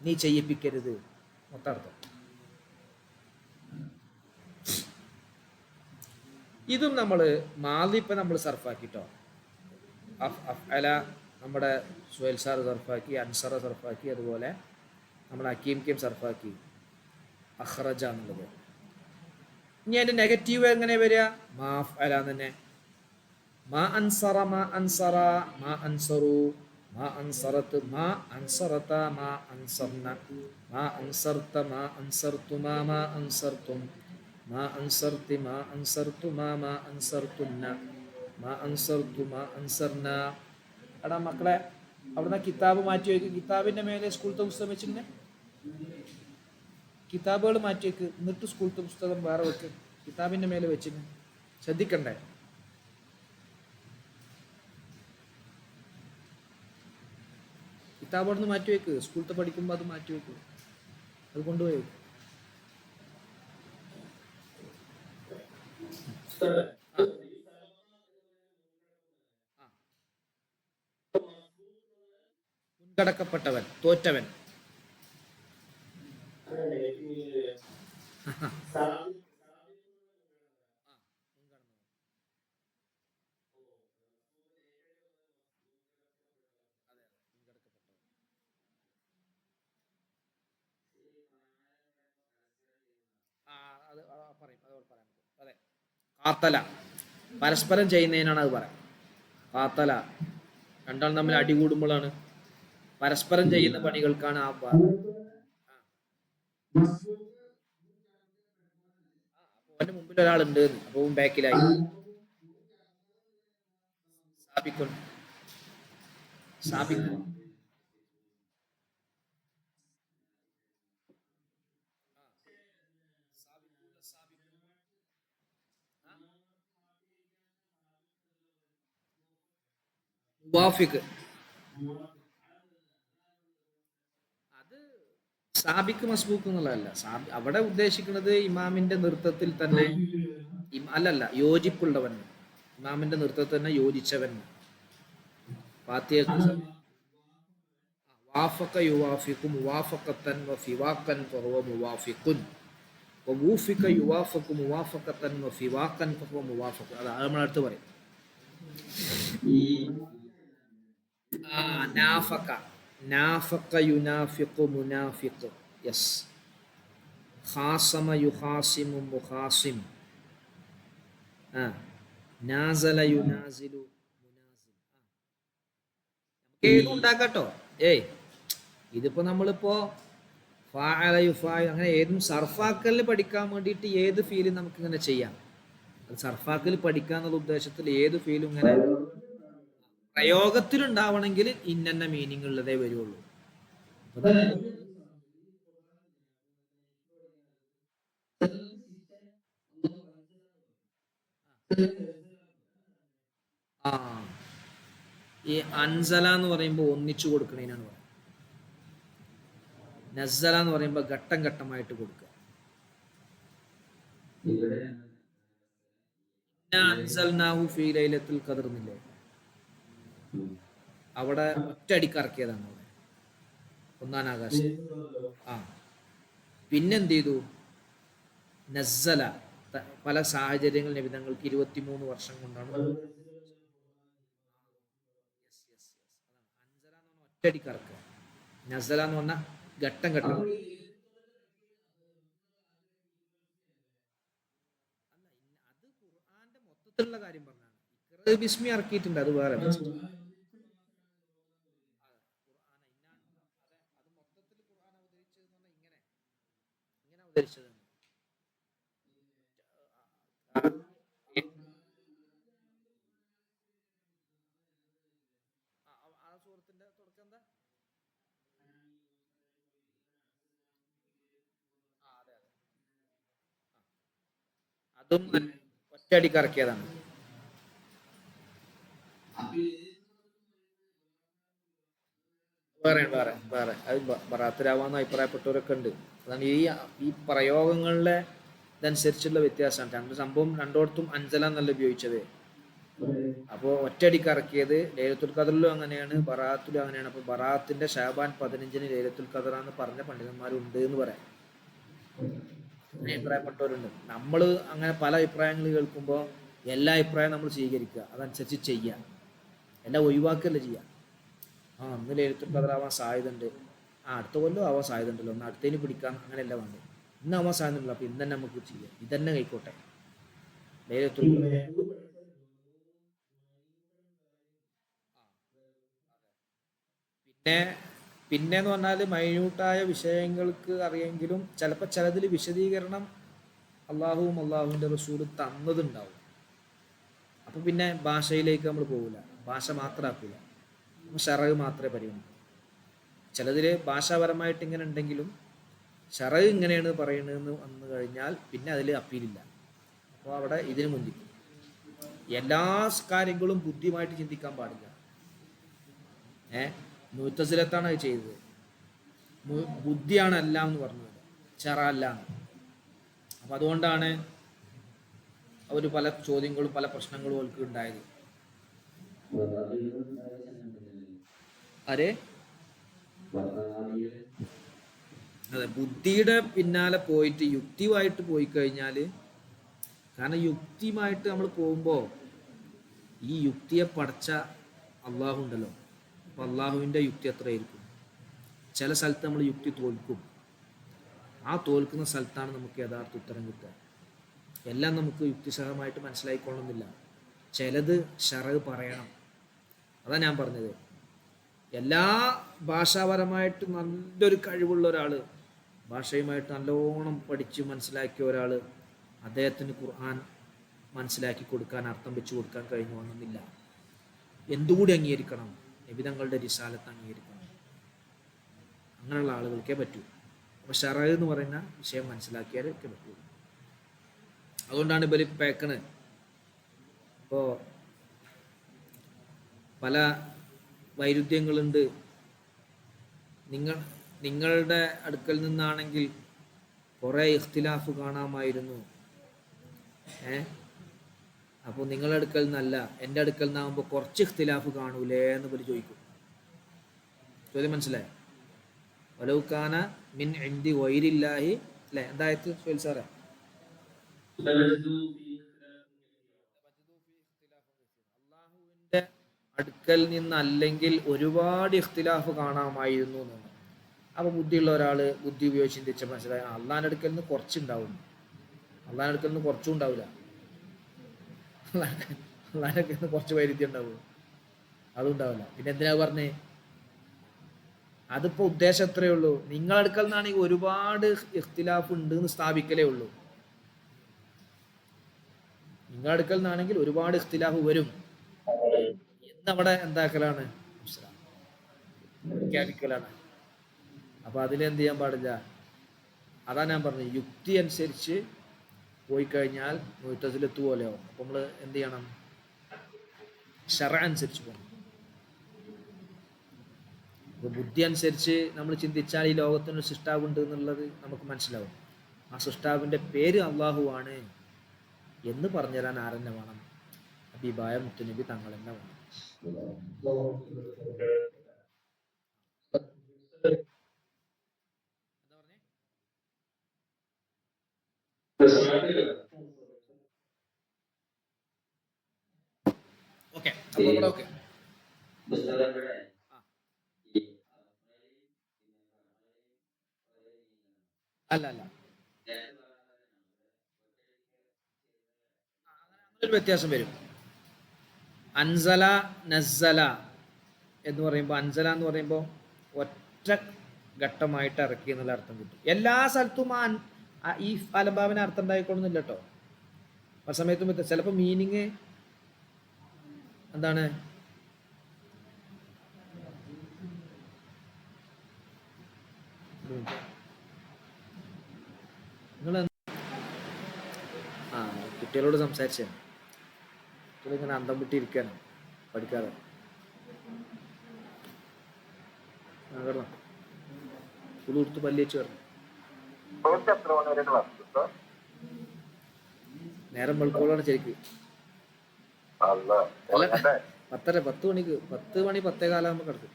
നീ ചെയ്യിപ്പിക്കരുത്, മൊത്തർത്ഥം. ഇതും നമ്മൾ മാലി ഇപ്പം നമ്മൾ സർഫാക്കിട്ടോ. അഫ്അല നമ്മുടെ സുഹൈൽ സാർ സർഫാക്കി, അൻസറ സർഫാക്കി, അതുപോലെ നമ്മുടെ ഹക്കീം കെയും സർഫാക്കി, അഖ്റജ എന്നുള്ളത്. ഇനി അതിൻ്റെ നെഗറ്റീവ് എങ്ങനെ വരിക? മാ അഫ്അല തന്നെ. മാ അൻസറ, മാ അൻസറ, മാ അൻസറു, മാ അൻസറത്ത്, മാ അൻസറത, മാ അൻസർന, മാ അൻസർത, മാ അൻസർതുമാ, മാ അൻസർതും, മാ അൻസർതി, മാ അൻസർതുമാ, മാ അൻസർതുന്ന, മാ അൻസർതു, മാ അൻസർന. എടാ മക്കളെ, അവിടുന്ന് കിതാബ് മാറ്റി വയ്ക്ക്. കിതാബിൻ്റെ മേലെ സ്കൂളത്തെ പുസ്തകം വെച്ചിങ്ങനെ കിതാബുകൾ മാറ്റി വയ്ക്ക്. എന്നിട്ട് സ്കൂളത്തെ പുസ്തകം വേറെ വെക്ക്, കിതാബിൻ്റെ മേലെ വെച്ചിന്. ശ്രദ്ധിക്കണ്ടേ? കിതാബ് അവിടെ നിന്ന് മാറ്റി വയ്ക്ക്. സ്കൂളത്തെ പഠിക്കുമ്പോൾ അത് മാറ്റി വയ്ക്ക്, അത് കൊണ്ടുപോയി വെക്ക്. മുൻകടക്കപ്പെട്ടവൻ, തോറ്റവൻ. അതെ, കാത്തല പരസ്പരം ചെയ്യുന്നതിനാണ് അത് പറയാം. കാത്തല രണ്ടാളും തമ്മിൽ അടി കൂടുമ്പോഴാണ്, പരസ്പരം ചെയ്യുന്ന പണികൾക്കാണ് ആ അവന്റെ മുമ്പിൽ ഒരാളുണ്ട്, അപ്പൊ ബാക്കിലായി. സാബിക്കുൻ, സാബിക്കുൻ. മുവാഫിഖ്, അത് സാബിക്ക് മസ്ബൂക്ക് എന്നുള്ളതല്ല. അവിടെ ഉദ്ദേശിക്കുന്നത് ഇമാമിന്റെ നൃത്തത്തിൽ തന്നെ അല്ലല്ല, യോജിപ്പുള്ളവൻ, ഇമാമിന്റെ നൃത്തത്തിൽ തന്നെ യോജിച്ചവൻ. വാഫഖ യുവാഫിഖു മുവാഫഖത്തൻ വഫിവാഖൻ ഫഹുവ മുവാഫിഖുൻ വവൂഫിഖ യുവാഫഖു മുവാഫഖത്തൻ വഫിവാഖൻ ഫഹുവ മുവാഫിഖ്. അത് നമ്മൾ അടുത്ത് പറയും. നാഫഖ, നാഫഖ യുനാഫിഖു മുനാഫിഖ്. യെസ്. ഖാസമ യുഖാസിമു മുഖാസിം. നാസല യുനാസിലു മുനാസിൽ. ഏതും ഉണ്ടാക്കട്ടോ. ഇതിപ്പോ നമ്മളിപ്പോ ഫഅല യുഫാഇൽ, അങ്ങനെ ഏതും സർഫാക്കലിൽ പഠിക്കാൻ വേണ്ടിയിട്ട് ഏത് ഫീലും നമുക്ക് ഇങ്ങനെ ചെയ്യാം. അത് സർഫാക്കൽ പഠിക്കുക എന്നുള്ള ഉദ്ദേശത്തിൽ ഏത് ഫീലും ഇങ്ങനെ പ്രയോഗത്തിൽ ഉണ്ടാവണമെങ്കിൽ ഇന്ന മീനിങ് ഉള്ളതേ വരുള്ളൂ. അപ്പൊ ആ ഈ അൻസല എന്ന് പറയുമ്പോൾ ഒന്നിച്ചു കൊടുക്കണേനാണ് പറയുന്നത്. നസ്സല എന്ന് പറയുമ്പോൾ ഘട്ടം ഘട്ടമായിട്ട് കൊടുക്കുക. അൻസൽനാഹു ഫീ ലൈലത്തുൽ ഖദർ എന്നില്ലേ, അവിടെ ഒറ്റയടിക്ക് ഇറക്കിയതാണ് അവിടെ ഒന്നാം ആകാശം. ആ പിന്നെന്ത് ചെയ്തു, നസ്സല പല സാഹചര്യങ്ങൾ നിബിധങ്ങൾക്ക് 23 വർഷം കൊണ്ടാണ്. അൻസല എന്ന് പറഞ്ഞാൽ ഒറ്റയടിക്ക് ഇറക്കുക, നസ്സല എന്ന് പറഞ്ഞാൽ ഘട്ടം ഘട്ടം. അത് ഖുർആന്റെ മൊത്തത്തിലുള്ള കാര്യം പറഞ്ഞാണ്. ഇഖ്റ ബിസ്മി ഇറക്കിയിട്ടുണ്ട്, അത് വേറെ. ഉദ്ദേശിച്ചത് ആ സൂറത്തിന്റെ തുടക്കം എന്താ? അതെ അതെ, അതും ഒറ്റയടിക്ക് ഇറക്കിയതാണ്. വേറെ വേറെ വേറെ അത് ബറാത്തിലാവാന്ന് അഭിപ്രായപ്പെട്ടവരൊക്കെ ഉണ്ട്. അതാണ് ഈ പ്രയോഗങ്ങളിലെ ഇതനുസരിച്ചുള്ള വ്യത്യാസമാണ്. രണ്ട് സംഭവം രണ്ടോടത്തും അഞ്ചല എന്നല്ല ഉപയോഗിച്ചത്. അപ്പോൾ ഒറ്റയടിക്ക് ഇറക്കിയത് ലൈലത്തുൽ ഖദറിലും അങ്ങനെയാണ്, ബറാത്തിലും അങ്ങനെയാണ്. അപ്പോൾ ബറാത്തിന്റെ ഷാബാൻ 15-ന് ലൈലത്തുൽ ഖദറാന്ന് പറഞ്ഞ പണ്ഡിതന്മാരുണ്ട് എന്ന് പറയാം, അഭിപ്രായപ്പെട്ടവരുണ്ട്. നമ്മൾ അങ്ങനെ പല അഭിപ്രായങ്ങൾ കേൾക്കുമ്പോൾ എല്ലാ അഭിപ്രായം നമ്മൾ സ്വീകരിക്കുക, അതനുസരിച്ച് ചെയ്യുക, എല്ലാം ഒഴിവാക്കുകയല്ല ചെയ്യുക. ആ അന്ന് ലൈലത്തുൽ ഖദറാവാൻ സാധ്യത ഉണ്ട്, ആ അടുത്ത കൊല്ലം ആവാൻ സാധ്യത ഉണ്ടല്ലോ, ഒന്ന് അടുത്തതിന് പിടിക്കാം, അങ്ങനെയല്ല വേണ്ടത്. ഇന്ന് ആവാൻ സാധ്യത ഉണ്ടല്ലോ, അപ്പോൾ ഇന്ന് തന്നെ നമുക്ക് ചെയ്യാം, ഇതന്നെ കൈക്കോട്ടെ ലൈലത്തുൽ പിന്നെ പിന്നെന്ന് പറഞ്ഞാൽ മൈന്യൂട്ടായ വിഷയങ്ങൾക്ക് അറിയെങ്കിലും ചിലപ്പോൾ ചിലതിൽ വിശദീകരണം അള്ളാഹുവും അള്ളാഹുവിൻ്റെ റസൂലും തന്നതുണ്ടാവും. അപ്പോൾ പിന്നെ ഭാഷയിലേക്ക് നമ്മൾ പോകില്ല, ഭാഷ മാത്രമാക്കില്ല, ഷറഹ് മാത്രമേ പരിഗണിക്കൂ. ചിലതിൽ ഭാഷാപരമായിട്ട് ഇങ്ങനെ ഉണ്ടെങ്കിലും ഷറഹ് ഇങ്ങനെയാണ് പറയുന്നതെന്ന് വന്നു കഴിഞ്ഞാൽ പിന്നെ അതിൽ അപ്പീലില്ല. അപ്പോൾ അവിടെ ഇതിന് മുന്തിക്കും. എല്ലാ കാര്യങ്ങളും ബുദ്ധിയുമായിട്ട് ചിന്തിക്കാൻ പാടില്ല. മുഅ്തസിലത്താണ് അത് ചെയ്തത്. ബുദ്ധിയാണ് എല്ലാം എന്ന് പറഞ്ഞത്, ഷറ അല്ല. അപ്പം അതുകൊണ്ടാണ് അവർ പല ചോദ്യങ്ങളും പല പ്രശ്നങ്ങളും അവർക്ക് ഉണ്ടായത്. അതെ അതെ, ബുദ്ധിയുടെ പിന്നാലെ പോയിട്ട് യുക്തിയുമായിട്ട് പോയി കഴിഞ്ഞാൽ, കാരണം യുക്തിയുമായിട്ട് നമ്മൾ പോകുമ്പോൾ ഈ യുക്തിയെ പടച്ച അള്ളാഹു ഉണ്ടല്ലോ, അപ്പം അള്ളാഹുവിൻ്റെ യുക്തി എത്രയായിരിക്കും? ചില സ്ഥലത്ത് നമ്മൾ യുക്തി തോൽക്കും, ആ തോൽക്കുന്ന സ്ഥലത്താണ് നമുക്ക് യഥാർത്ഥ ഉത്തരം കിട്ടുക. എല്ലാം നമുക്ക് യുക്തിസഹമായിട്ട് മനസ്സിലായിക്കൊള്ളുന്നില്ല, ചിലത് ഷറഹ് പറയണം. അതാണ് ഞാൻ പറഞ്ഞത്. എല്ലാ ഭാഷാപരമായിട്ട് നല്ലൊരു കഴിവുള്ള ഒരാൾ, ഭാഷയുമായിട്ട് നല്ലോണം പഠിച്ച് മനസ്സിലാക്കിയ ഒരാൾ, അദ്ദേഹത്തിന് ഖുർആൻ മനസ്സിലാക്കി കൊടുക്കാൻ, അർത്ഥം വെച്ച് കൊടുക്കാൻ കഴിഞ്ഞു വന്നില്ല. എന്തുകൂടി അംഗീകരിക്കണം? നബിതങ്ങളുടെ റിസാലത്ത് അംഗീകരിക്കണം. അങ്ങനെയുള്ള ആളുകൾക്കേ പറ്റൂ. അപ്പോൾ ഷറഹ് എന്ന് പറയുന്ന വിഷയം മനസ്സിലാക്കിയാലേ പറ്റൂ. അതുകൊണ്ടാണ് ഇവർ പേക്കണ്. ഇപ്പോൾ പല വൈരുദ്ധ്യങ്ങളുണ്ട്. നിങ്ങളുടെ അടുക്കൽ നിന്നാണെങ്കിൽ കുറേ ഇഖ്തിലാഫ് കാണാമായിരുന്നു, അപ്പോൾ നിങ്ങളുടെ അടുക്കൽ നിന്നല്ല എൻ്റെ അടുക്കൽ നിന്നാകുമ്പോൾ കുറച്ച് ഇഖ്തിലാഫ് കാണൂലേ എന്ന് പോലും ചോദിക്കും. ചോദ്യം മനസ്സിലായി? വലൗകാന മിൻ ഇൻദി ഗൈരില്ലാഹി, അല്ലേ? എന്തായത് സുഹൈൽ സാറേ? അള്ളാഹുവിൻ്റെ അടുക്കൽ നിന്നല്ലെങ്കിൽ ഒരുപാട് ഇഖ്തിലാഫ് കാണാമായിരുന്നു എന്നാണ്. അപ്പോൾ ബുദ്ധിയുള്ള ഒരാൾ ബുദ്ധി ഉപയോഗിച്ച് ചിന്തിച്ച മനസ്സിലായി, അള്ളാഹിൻ്റെ അടുക്കൽ നിന്ന് കുറച്ചുണ്ടാവും, അള്ളാഹിൻ്റെ അടുക്കൽ നിന്ന് കുറച്ചും ഉണ്ടാവില്ല, അള്ളാഹിൻ്റെ അടുക്കൽ നിന്ന് കുറച്ച് വൈരുദ്ധ്യം ഉണ്ടാവും, അതും ഉണ്ടാവില്ല. പിന്നെ എന്തിനാ പറഞ്ഞേ? അതിപ്പോ ഉദ്ദേശം എത്രയേ ഉള്ളൂ, നിങ്ങളടുക്കൽ നിന്നാണെങ്കിൽ ഒരുപാട് ഇഖ്തിലാഫ് ഉണ്ട് എന്ന് സ്ഥാപിക്കലേ ഉള്ളൂ. നിങ്ങളടുക്കൽ നിന്നാണെങ്കിൽ ഒരുപാട് ഇഖ്തിലാഫ് വരും എന്നവിടെ എന്താക്കലാണ്, പ്രഖ്യാപിക്കലാണ്. അപ്പൊ അതിലെന്ത് ചെയ്യാൻ പാടില്ല. അതാ ഞാൻ പറഞ്ഞത്, യുക്തി അനുസരിച്ച് പോയി കഴിഞ്ഞാൽ മുഅ്തസിലത്ത് പോലെയാവും. അപ്പൊ നമ്മൾ എന്ത് ചെയ്യണം, ശറഅ അനുസരിച്ച് പോകണം. അപ്പൊ ബുദ്ധി അനുസരിച്ച് നമ്മൾ ചിന്തിച്ചാൽ ഈ ലോകത്തിന് സൃഷ്ടാവുണ്ട് എന്നുള്ളത് നമുക്ക് മനസ്സിലാവും. ആ സൃഷ്ടാവിന്റെ പേര് അള്ളാഹു ആണ് എന്ന് പറഞ്ഞുതരാൻ ആരെന്നെ വേണം, ഹബീബായ മുത്തുനബി തങ്ങൾ തന്നെ വേണം. എന്താ പറഞ്ഞേ? ഓക്കെ, അപ്പൊ ഇവിടെ ഓക്കെ. അല്ല അല്ല, ഒരു വ്യത്യാസം വരും. അൻസല നസ്സല എന്ന് പറയുമ്പോൾ, അൻസല എന്ന് പറയുമ്പോൾ ഒറ്റ ഘട്ടമായിട്ട് ഇറക്കി എന്നുള്ള അർത്ഥം കിട്ടും. എല്ലാ സ്ഥലത്തും ഈ അലംഭാവിന് അർത്ഥം ഉണ്ടായിക്കൊള്ളുന്നില്ല കേട്ടോ. ആ സമയത്തും ചിലപ്പോൾ മീനിങ് എന്താണ്, നിങ്ങൾ കുട്ടികളോട് സംസാരിച്ചേ, കുട്ടികളിങ്ങനെ അന്തം വിട്ടിരിക്കാണ് പഠിക്കാതെ. കേട്ടോ, സ്കൂൾ കൊടുത്ത് പല്ലി വെച്ച് പറഞ്ഞു. നേരം വെളുക്കോളാണ് ശരിക്ക്. അല്ല, 10:30, 10 മണിക്ക്, 10 മണി 10:15 കിടക്കും.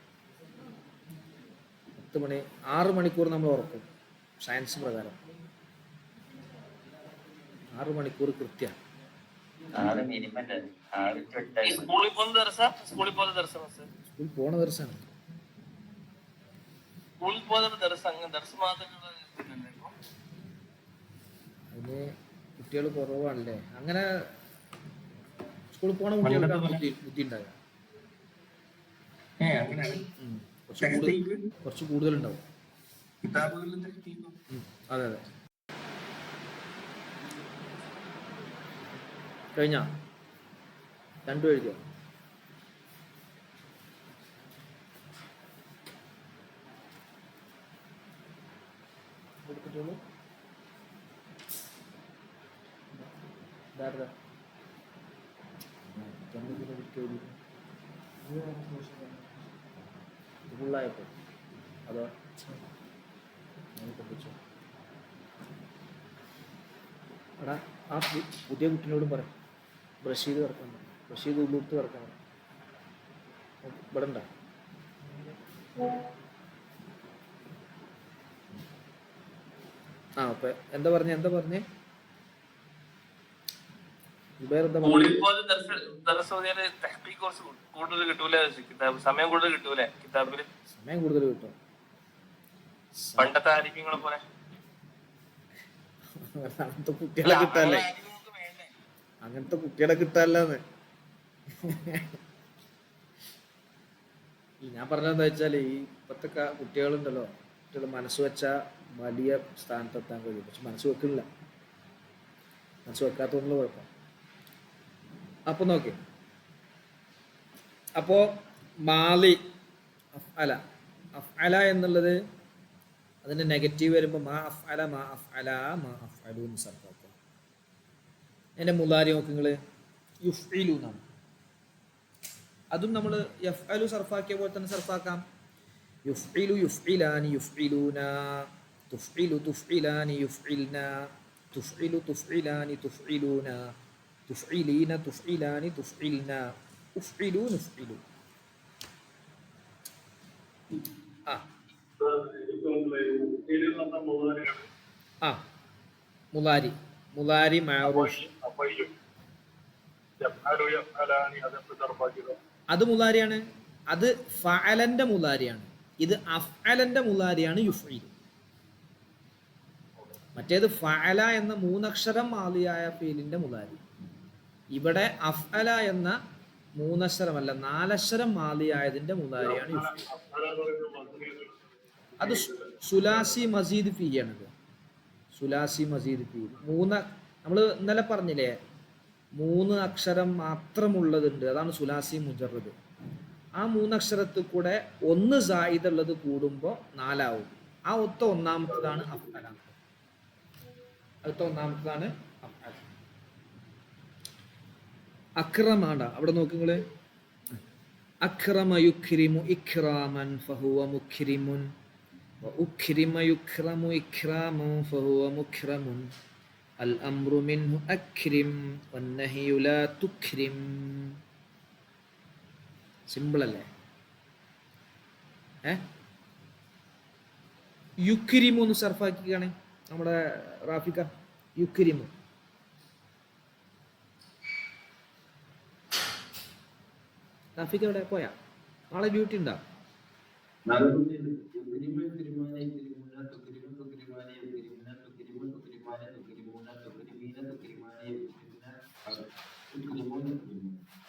10 മണി, 6 മണിക്കൂർ നമ്മൾ ഉറക്കും സയൻസ് പ്രകാരം. 6 മണിക്കൂർ കൃത്യം. സ്കൂളിൽ പോണ ദിവസമാണ്. അതിന് കുട്ടികൾ കുറവാണല്ലേ, അങ്ങനെ സ്കൂളിൽ പോണ കുട്ടികൾക്കാണ് ബുദ്ധി ഉണ്ടാകുക. കുറച്ച് കൂടുതലുണ്ടാവും. അതെ അതെ. കഴിഞ്ഞ രണ്ടും എഴുതിയോ? കൊടുത്തിട്ടുള്ളൂ. ഫുള്ളായപ്പോ അതോ പഠിച്ചോ? എടാ, ആ പുതിയ കുട്ടിനോടും പറയാം ബ്രഷ് ചെയ്ത് കിടക്കണം, ബ്രഷ് ചെയ്ത് ഉള്ളൂർത്ത് കിടക്കണം. ഇവിടെ ഉണ്ടോ? അപ്പൊ എന്താ പറഞ്ഞേ സമയം കൂടുതൽ കിട്ടും. പണ്ടത്തെ ആരോഗ്യങ്ങളെ പോലെ അങ്ങനത്തെ കുട്ടികളെ കിട്ടാല്ലെന്ന് ഞാൻ പറഞ്ഞതെന്താ വെച്ചാല്, ഈ ഇപ്പത്തെ കുട്ടികളുണ്ടല്ലോ, കുട്ടികൾ മനസ്സ് വെച്ചാൽ വലിയ സ്ഥാനത്തെത്താൻ കഴിയും. പക്ഷെ മനസ്സ് വെക്കുന്നില്ല. മനസ്സ് വെക്കാത്തതുകൊണ്ടുള്ള കുഴപ്പം. അപ്പൊ നോക്കി, അപ്പോ മാലി അഫ്അല, അഫ്അല എന്നുള്ളത് അതിന്റെ നെഗറ്റീവ് വരുമ്പോൾ മാ അഫ്അല മാ അഫ്അല മാ അഫ്അലു എന്ന് സർഫാക്കുക. അതിന്റെ മുലാരി നോക്ക് നിങ്ങൾ, യുഫ്ഇലു എന്നാണ്. അതും നമ്മൾ യഫ്അലു സർഫാക്കിയ പോലെ തന്നെ സർഫാക്കാം. യുഫ്ഇലു യുഫ്ഇലാനി യുഫ്ഇലൂന, തുഫ്ഇലു തുഫ്ഇലാനി യുഫ്ഇൽന, തുഫ്ഇലു തുഫ്ഇലാനി തുഫ്ഇലൂന, തുഫ്ഇലീന തുഫ്ഇലാനി തുഫ്ഇൽന, ഉഫ്ഇലു നുഫ്ഇലു. മുലാരി, മുലാരി മഅറൂഫ്, അത് മുലാരിയാണ്. അത് ഫഅലന്റെ മുലാരിയാണ്. ഇത് അഫ്അലന്റെ മുലാരിയാണ് യുഫ്ഇൽ. മറ്റേത് ഫഅല എന്ന 3 അക്ഷരം മാലിയായ ഫീലിന്റെ മുലാരി. ഇവിടെ അഫ്അല എന്ന 3 അക്ഷരമല്ല 4 അക്ഷരം മാലിയായതിന്റെ മുലാരിയാണ് യുഫ്ഇൽ. അത് സുലാസി മസീദ് ഫി ആണത്. സുലാസി മസീദ് ഫി മൂന്ന്, നമ്മൾ ഇന്നലെ പറഞ്ഞില്ലേ 3 അക്ഷരം മാത്രമുള്ളതുണ്ട്, അതാണ് സുലാസി മുജറദ്. ആ 3 അക്ഷരത്തിൽ കൂടെ 1 സായിദുള്ളത് കൂടുമ്പോൾ 4 ആവും. ആ ഒന്നാമത്തതാണ് അഫ്അല. ഒന്നാമത്തതാണ് അഫ്അല. അക്രമാണ്ട അവിടെ നോക്കുങ്ങള്. അക്രമ യുക്രിമു ഇക്രാമൻ ഫഹുവ മുക്രിമുൻ വഉക്രിമ യുക്രമു ഇക്രാമൻ ഫഹുവ മുക്രമുൻ അൽ അംറു മിൻഹു അക്രിം വന്നഹിയു ലാ തുക്രിം. സിമ്പിൾ അല്ലേ? യുക്രിമു എന്ന് സർഫാക്കിയാണ് നമ്മുടെ റാഫിക്ക. യുക്രിമു റാഫിക്ക എവിടെ പോയാ? നാളെ ഡ്യൂട്ടി ഉണ്ടോ?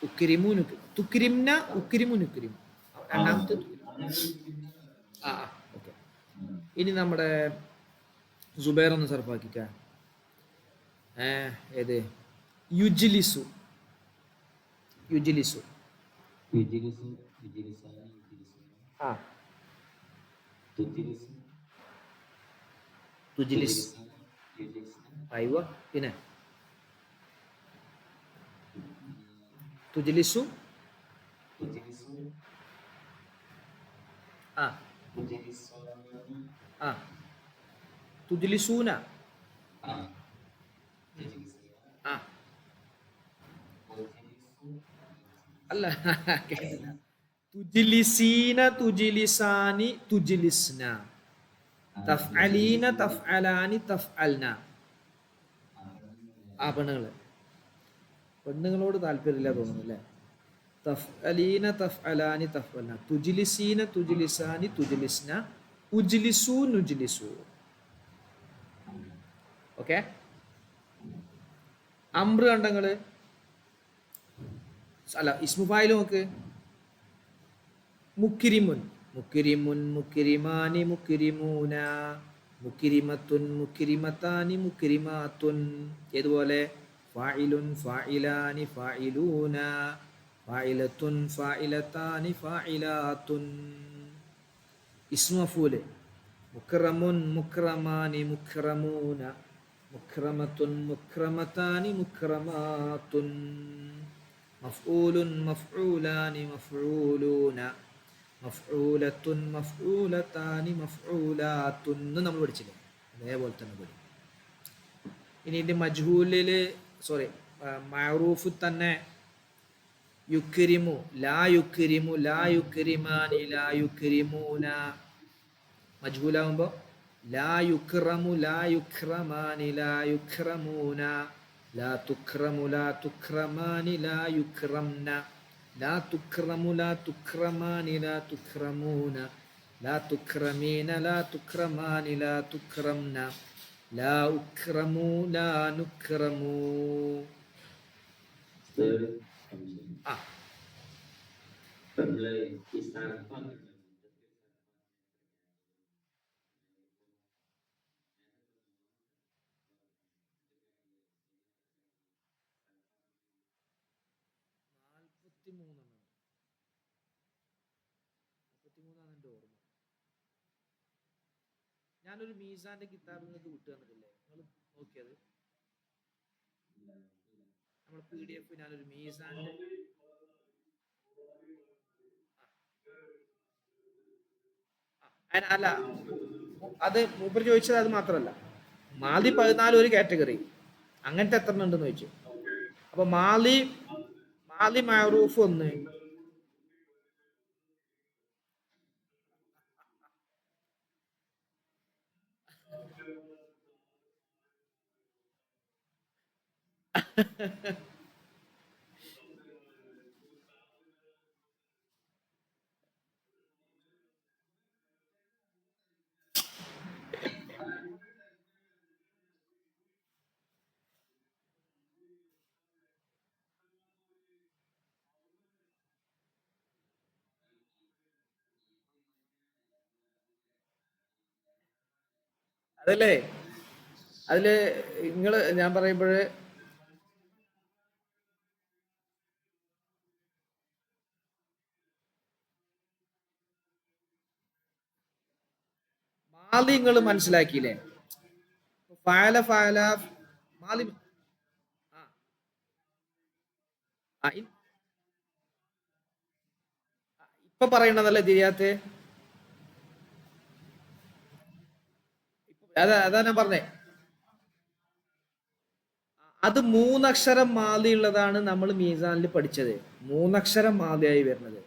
ഉക്രിമു തുക്രിംന ഉക്രിമു നുക്രിമു രണ്ടാമത്തെ. ആ ഓക്കെ. ഇനി നമ്മുടെ സുബൈർ ഒന്ന് സർഫാക്കിക്ക. ഏത്? യുജ്ലിസു. യുജ്ലിസു ആ തുജ്ലിസ് അയ്വ. പിന്നെ തുജ്ലിസു ആ ആ തുജ്ലിസൂന ആ അല്ല തുജ്ലിസീന തുജ്ലിസാനി തുജ്ലിസ്ന തഫ്അലീന തഫ്അലാനി തഫ്അൽന. ആ പെണ്ണുങ്ങളോട് താല്പര്യമില്ല തോന്നുന്നു അല്ലേ? തഫ്അലീന തഫ്അലാനി തഫ്അൽന തുജ്ലിസീന തുജ്ലിസാനി തുജ്ലിസ്ന ഉജ്ലിസു നുജ്ലിസു. ഓക്കെ. അംറ് കണ്ടങ്ങള് അല്ല ഇസ്മു ഫായില് നോക്ക്. മുക്രിമുൻ മുക്രിമുൻ മുക്രിമാനി മുക്രിമൂന മുക്രിമത്തുൻ മുക്രിമത്താനി മുക്രിമാത്തുൻ. ഏതുപോലെ ഫാഇലുൻ ഫാഇലാനി ഫാഇലൂന ഫാഇലത്തുൻ ഫാഇലത്താനി ഫാഇലാത്തുൻ. ഇസ്മു മഫൂല് മുക്രമുൻ മുക്രമാനി മുക്രമൂന മുക്രമത്തുൻ മുക്രമത്താനി മുക്രമാത്തുൻ. മഫ്ഊലുൻ മഫ്ഊലാനി മഫ്ഊലൂന മഫ്ഊലത്തുൻ മഫ്ഊലത്താനി മഫ്ഊലാത്തുൻ എന്ന് നമ്മൾ പഠിച്ചില്ലേ? അതേപോലെ തന്നെ പഠിക്കും. ഇനി ഇതിൻ്റെ മജ്ഹൂലില് മഅറൂഫ് തന്നെ യുക്രിമു ലാ യുക്രിമു ലാ യുക്രിമാനി ലാ യുക്രിമൂന. മജ്ഹൂലാവുമ്പോ ലാ യുക്രമു ലാ യുക്രമാനി ലാ യുക്രമൂന ലാ തുക്രമു ലാ തുക്രമാനി ലാ യുക്രംന ലാ തുക്രമു ലാ തുക്രമാനി ലാ തുക്രമൂന ലാ തുക്രമീന ലാ തുക്രമാനി ലാ തുക്രംന ലാ ഉക്രമു ലാ നുക്രമു. ആ ഞാനൊരു മീസാന്റെ കിതാബ് നിങ്ങൾക്ക് വിട്ടു തന്നിട്ടില്ലേ? നിങ്ങൾ നോക്കിയത്? നമ്മുടെ PDF ഞാനൊരു മീസാന്റെ അല്ല അത് മൂപ്പർ ചോദിച്ചത് അത് മാത്രമല്ല. മാലി 14 ഒരു കാറ്റഗറി, അങ്ങനത്തെ എത്ര ഉണ്ടെന്ന് ചോദിച്ചു. അപ്പൊ മാലി മഅറൂഫ് 1. അതല്ലേ അതില് നിങ്ങള് ഞാൻ പറയുമ്പോഴ് മാലി നിങ്ങൾ മനസ്സിലാക്കിയില്ലേ? ഫാല ഫാല മാലി ആ, ആ, ഇപ്പൊ പറയണതല്ലേ തിരിയാത്തെ? അതാ ഞാൻ പറഞ്ഞേ. അത് മൂന്നക്ഷരം മാലി ഉള്ളതാണ് നമ്മൾ മീസാനിൽ പഠിച്ചത്. മൂന്നക്ഷരം മാലിയായി വരുന്നത്.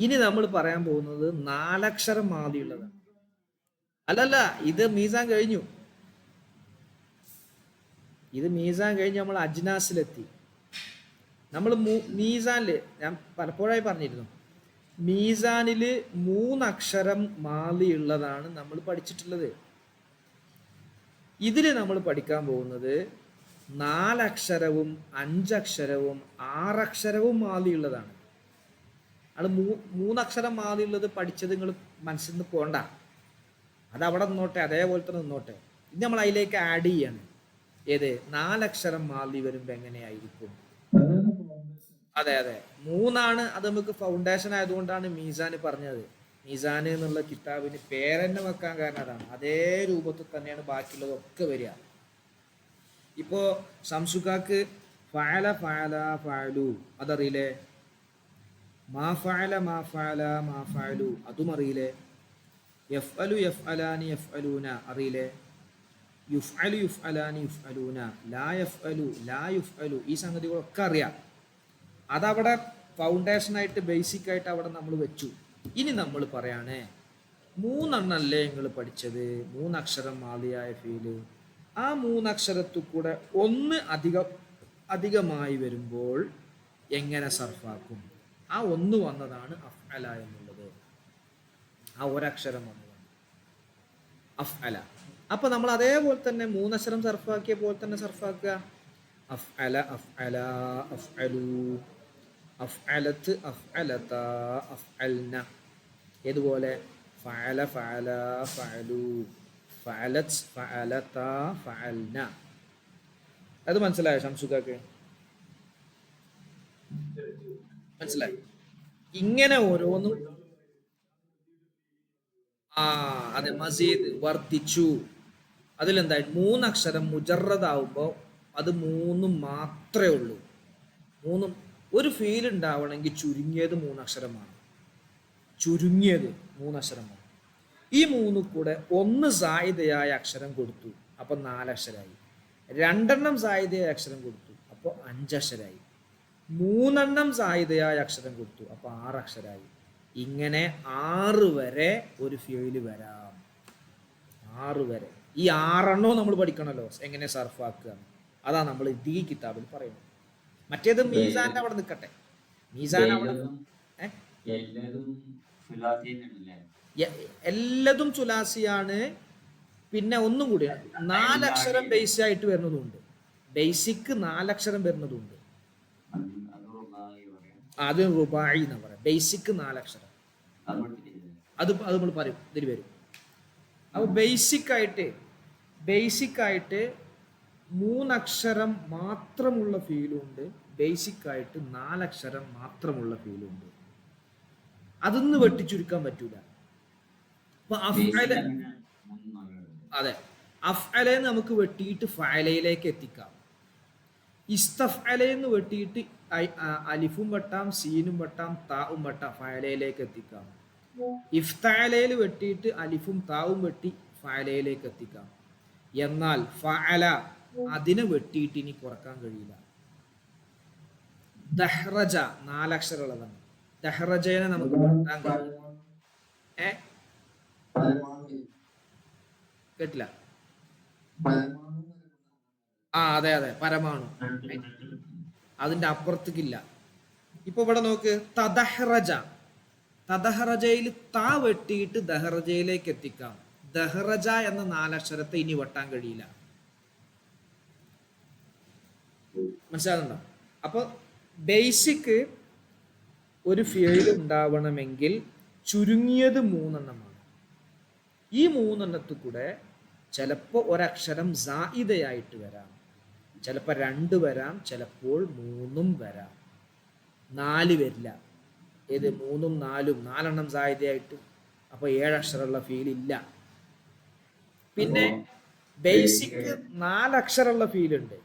ഇനി നമ്മൾ പറയാൻ പോകുന്നത് നാലക്ഷരം മാലി ഉള്ളതാണ്. അല്ലല്ല, ഇത് മീസാൻ കഴിഞ്ഞു. ഇത് മീസാൻ കഴിഞ്ഞ് നമ്മൾ അജ്നാസിലെത്തി. നമ്മൾ മീസാനില് ഞാൻ പലപ്പോഴായി പറഞ്ഞിരുന്നു, മീസാനില് മൂന്നക്ഷരം മാലി ഉള്ളതാണ് നമ്മൾ പഠിച്ചിട്ടുള്ളത്. ഇതിൽ നമ്മൾ പഠിക്കാൻ പോകുന്നത് നാലക്ഷരവും അഞ്ചക്ഷരവും ആറക്ഷരവും മാലിയുള്ളതാണ്. അത് മൂന്നക്ഷരം മാലിയുള്ളത് പഠിച്ചത് നിങ്ങൾ മനസ്സിൽ നിന്ന് പോണ്ട, അത് അവിടെ നിന്നോട്ടെ, അതേപോലെ തന്നെ നിന്നോട്ടെ. ഇത് നമ്മൾ അതിലേക്ക് ആഡ് ചെയ്യാണ്. ഏത് നാലക്ഷരം മാലി വരുമ്പോൾ എങ്ങനെയായിരിക്കും? അതെ അതെ, മൂന്നാണ്. അത് നമുക്ക് ഫൗണ്ടേഷൻ ആയതുകൊണ്ടാണ് മീസാന് പറഞ്ഞത്. മീസാൻ എന്നുള്ള കിതാബിന് പേരെന്നെ വെക്കാൻ കാരണം അതാണ്. അതേ രൂപത്തിൽ തന്നെയാണ് ബാക്കിയുള്ളതൊക്കെ വരിക. ഇപ്പോ സംസുക്കാക്ക് ഫഅല ഫഅല ഫഅലു അതറിയില്ലേ? മാ ഫഅല മാ ഫഅല മാ ഫഅലു അതും അറിയില്ലേ? യഫ്അലു യഫ്അലാനി യഫ്അലൂന അറിയില്ലേ? യുഫ്അലു യുഫ്അലാനി യുഫ്അലൂന, ലാ യഫ്അലു ലാ യുഫ്അലു, ഈ സംഗതികളൊക്കെ അറിയാം. അതവിടെ ഫൗണ്ടേഷൻ ആയിട്ട് ബേസിക് ആയിട്ട് അവിടെ നമ്മൾ വെച്ചു. ഇനി നമ്മൾ പറയാണ്, മൂന്നെണ്ണല്ലേ നിങ്ങൾ പഠിച്ചത്, മൂന്നക്ഷരം മാലിയായ ഫീല്. ആ മൂന്നക്ഷരത്തിൽ കൂടെ ഒന്ന് അധികമായി വരുമ്പോൾ എങ്ങനെ സർഫാക്കും? ആ ഒന്ന് വന്നതാണ് അഫ്അല എന്നുള്ളത്. ആ ഒരക്ഷരം വന്നതാണ് അഫ്അല. അപ്പൊ നമ്മൾ അതേപോലെ തന്നെ മൂന്നക്ഷരം സർഫാക്കിയ പോലെ തന്നെ സർഫാക്കുക. അഫ്അല അഫ്അല അഫ്അലു അഫ്അലത്ത് അഫ്അലത അഫ്അൽന. ഏതുപോലെ? ഫഅല ഫഅല ഫഅലു ഫഅലത് ഫഅലത ഫഅൽന. അത് മനസ്സിലായോ ഷംസുഖക്ക്? മനസ്സിലായി? ഇങ്ങനെ ഓരോന്നും. ആ അതെ, മസീദ് വർദ്ധിച്ചു. അതിലെന്തായി? മൂന്നക്ഷരം മുജറദാവുമ്പോൾ അത് മൂന്നും മാത്രമേ ഉള്ളൂ. മൂന്നും ഒരു ഫീൽ ഉണ്ടാവണമെങ്കിൽ ചുരുങ്ങിയത് മൂന്നക്ഷരമാണ്. ചുരുങ്ങിയത് മൂന്നക്ഷരമാണ്. ഈ മൂന്ന് കൂടെ ഒന്ന് സായിദയായ അക്ഷരം കൊടുത്തു, അപ്പൊ നാലക്ഷരായി. രണ്ടെണ്ണം സായിദയായ അക്ഷരം കൊടുത്തു, അപ്പോൾ അഞ്ചക്ഷരായി. മൂന്നെണ്ണം സായിദയായ അക്ഷരം കൊടുത്തു, അപ്പൊ ആറക്ഷരായി. ഇങ്ങനെ 6 വരെ ഒരു ഫീല് വരാം. 6 വരെ. ഈ 6 നമ്മൾ പഠിക്കണല്ലോ എങ്ങനെ സർഫാക്കുക. അതാ നമ്മൾ ഈ കിതാബിൽ പറയുന്നത്. മറ്റേത് മീസാന്റെ അവിടെ നിൽക്കട്ടെ. മീസാൻ അവിടെ എല്ലതും സുലാസിയാണ്. പിന്നെ ഒന്നും കൂടി 4 അക്ഷരം ബേസ് ആയിട്ട് വരുന്നതുണ്ട്. ബേസിക് 4 അക്ഷരം വരുന്നതുണ്ട്. അത് റുബായി എന്നാ പറയാം. ബേസിക് 4 അക്ഷരം. അത് നമ്മൾ പറയും, ഇതിൽ വരും. അപ്പൊ ബേസിക് ആയിട്ട് 3 അക്ഷരം മാത്രമുള്ള ഫീലുണ്ട്. ബേസിക് ആയിട്ട് 4 അക്ഷരം മാത്രമുള്ള ഫീലുണ്ട്. അതൊന്ന് വെട്ടിച്ചുരുക്കാൻ പറ്റൂല. അപ്പൊ അഫ്അല, അതെ, അഫ്അലയെ നമുക്ക് വെട്ടിയിട്ട് ഫഅലയിലേക്ക് എത്തിക്കാം. ഇസ്തഫ്അലയെന്ന് വെട്ടിയിട്ട് അലിഫും വെട്ടാം, സീനും വെട്ടാം, താവും വെട്ടാം, ഫഅലയിലേക്ക് എത്തിക്കാം. ഇഫ്തഅലയിൽ വെട്ടിയിട്ട് അലിഫും താവും വെട്ടി ഫഅലയിലേക്ക് എത്തിക്കാം. എന്നാൽ ഫഅല അതിനെ വെട്ടിയിട്ട് ഇനി കുറക്കാൻ കഴിയില്ല. ദഹ്റജ 4 അക്ഷരമുള്ളതാണ്. ദഹ്റജനെ നമുക്ക് വെട്ടാൻ കഴിയില്ല. കേട്ടില്ല? ആ അതെ അതെ, പരമാണു. അതിന്റെ അപ്പുറത്തേക്കില്ല. ഇപ്പൊ ഇവിടെ നോക്ക്, തദഹ്റജ. തദഹ്റജയിൽ താ വെട്ടിയിട്ട് ദഹ്റജയിലേക്ക് എത്തിക്കാം. ദഹ്റജ എന്ന 4 അക്ഷരത്തെ ഇനി വെട്ടാൻ കഴിയില്ല. മനസ്സിലാകുന്നുണ്ടോ? അപ്പൊ ബേസിക് ഒരു ഫീൽ ഉണ്ടാവണമെങ്കിൽ ചുരുങ്ങിയത് 3 എണ്ണമാണ്. ഈ മൂന്നെണ്ണത്തിൽ കൂടെ ചിലപ്പോൾ ഒരക്ഷരം സായിദയായിട്ട് വരാം, ചിലപ്പോൾ 2 വരാം, ചിലപ്പോൾ 3 വരാം, 4 വരില്ല. ഏത് 3ഉം 4ഉം 4 സായിദയായിട്ട്, അപ്പോൾ 7 അക്ഷരമുള്ള ഫീൽ ഇല്ല. പിന്നെ ബേസിക് 4 അക്ഷരമുള്ള ഫീലുണ്ട്,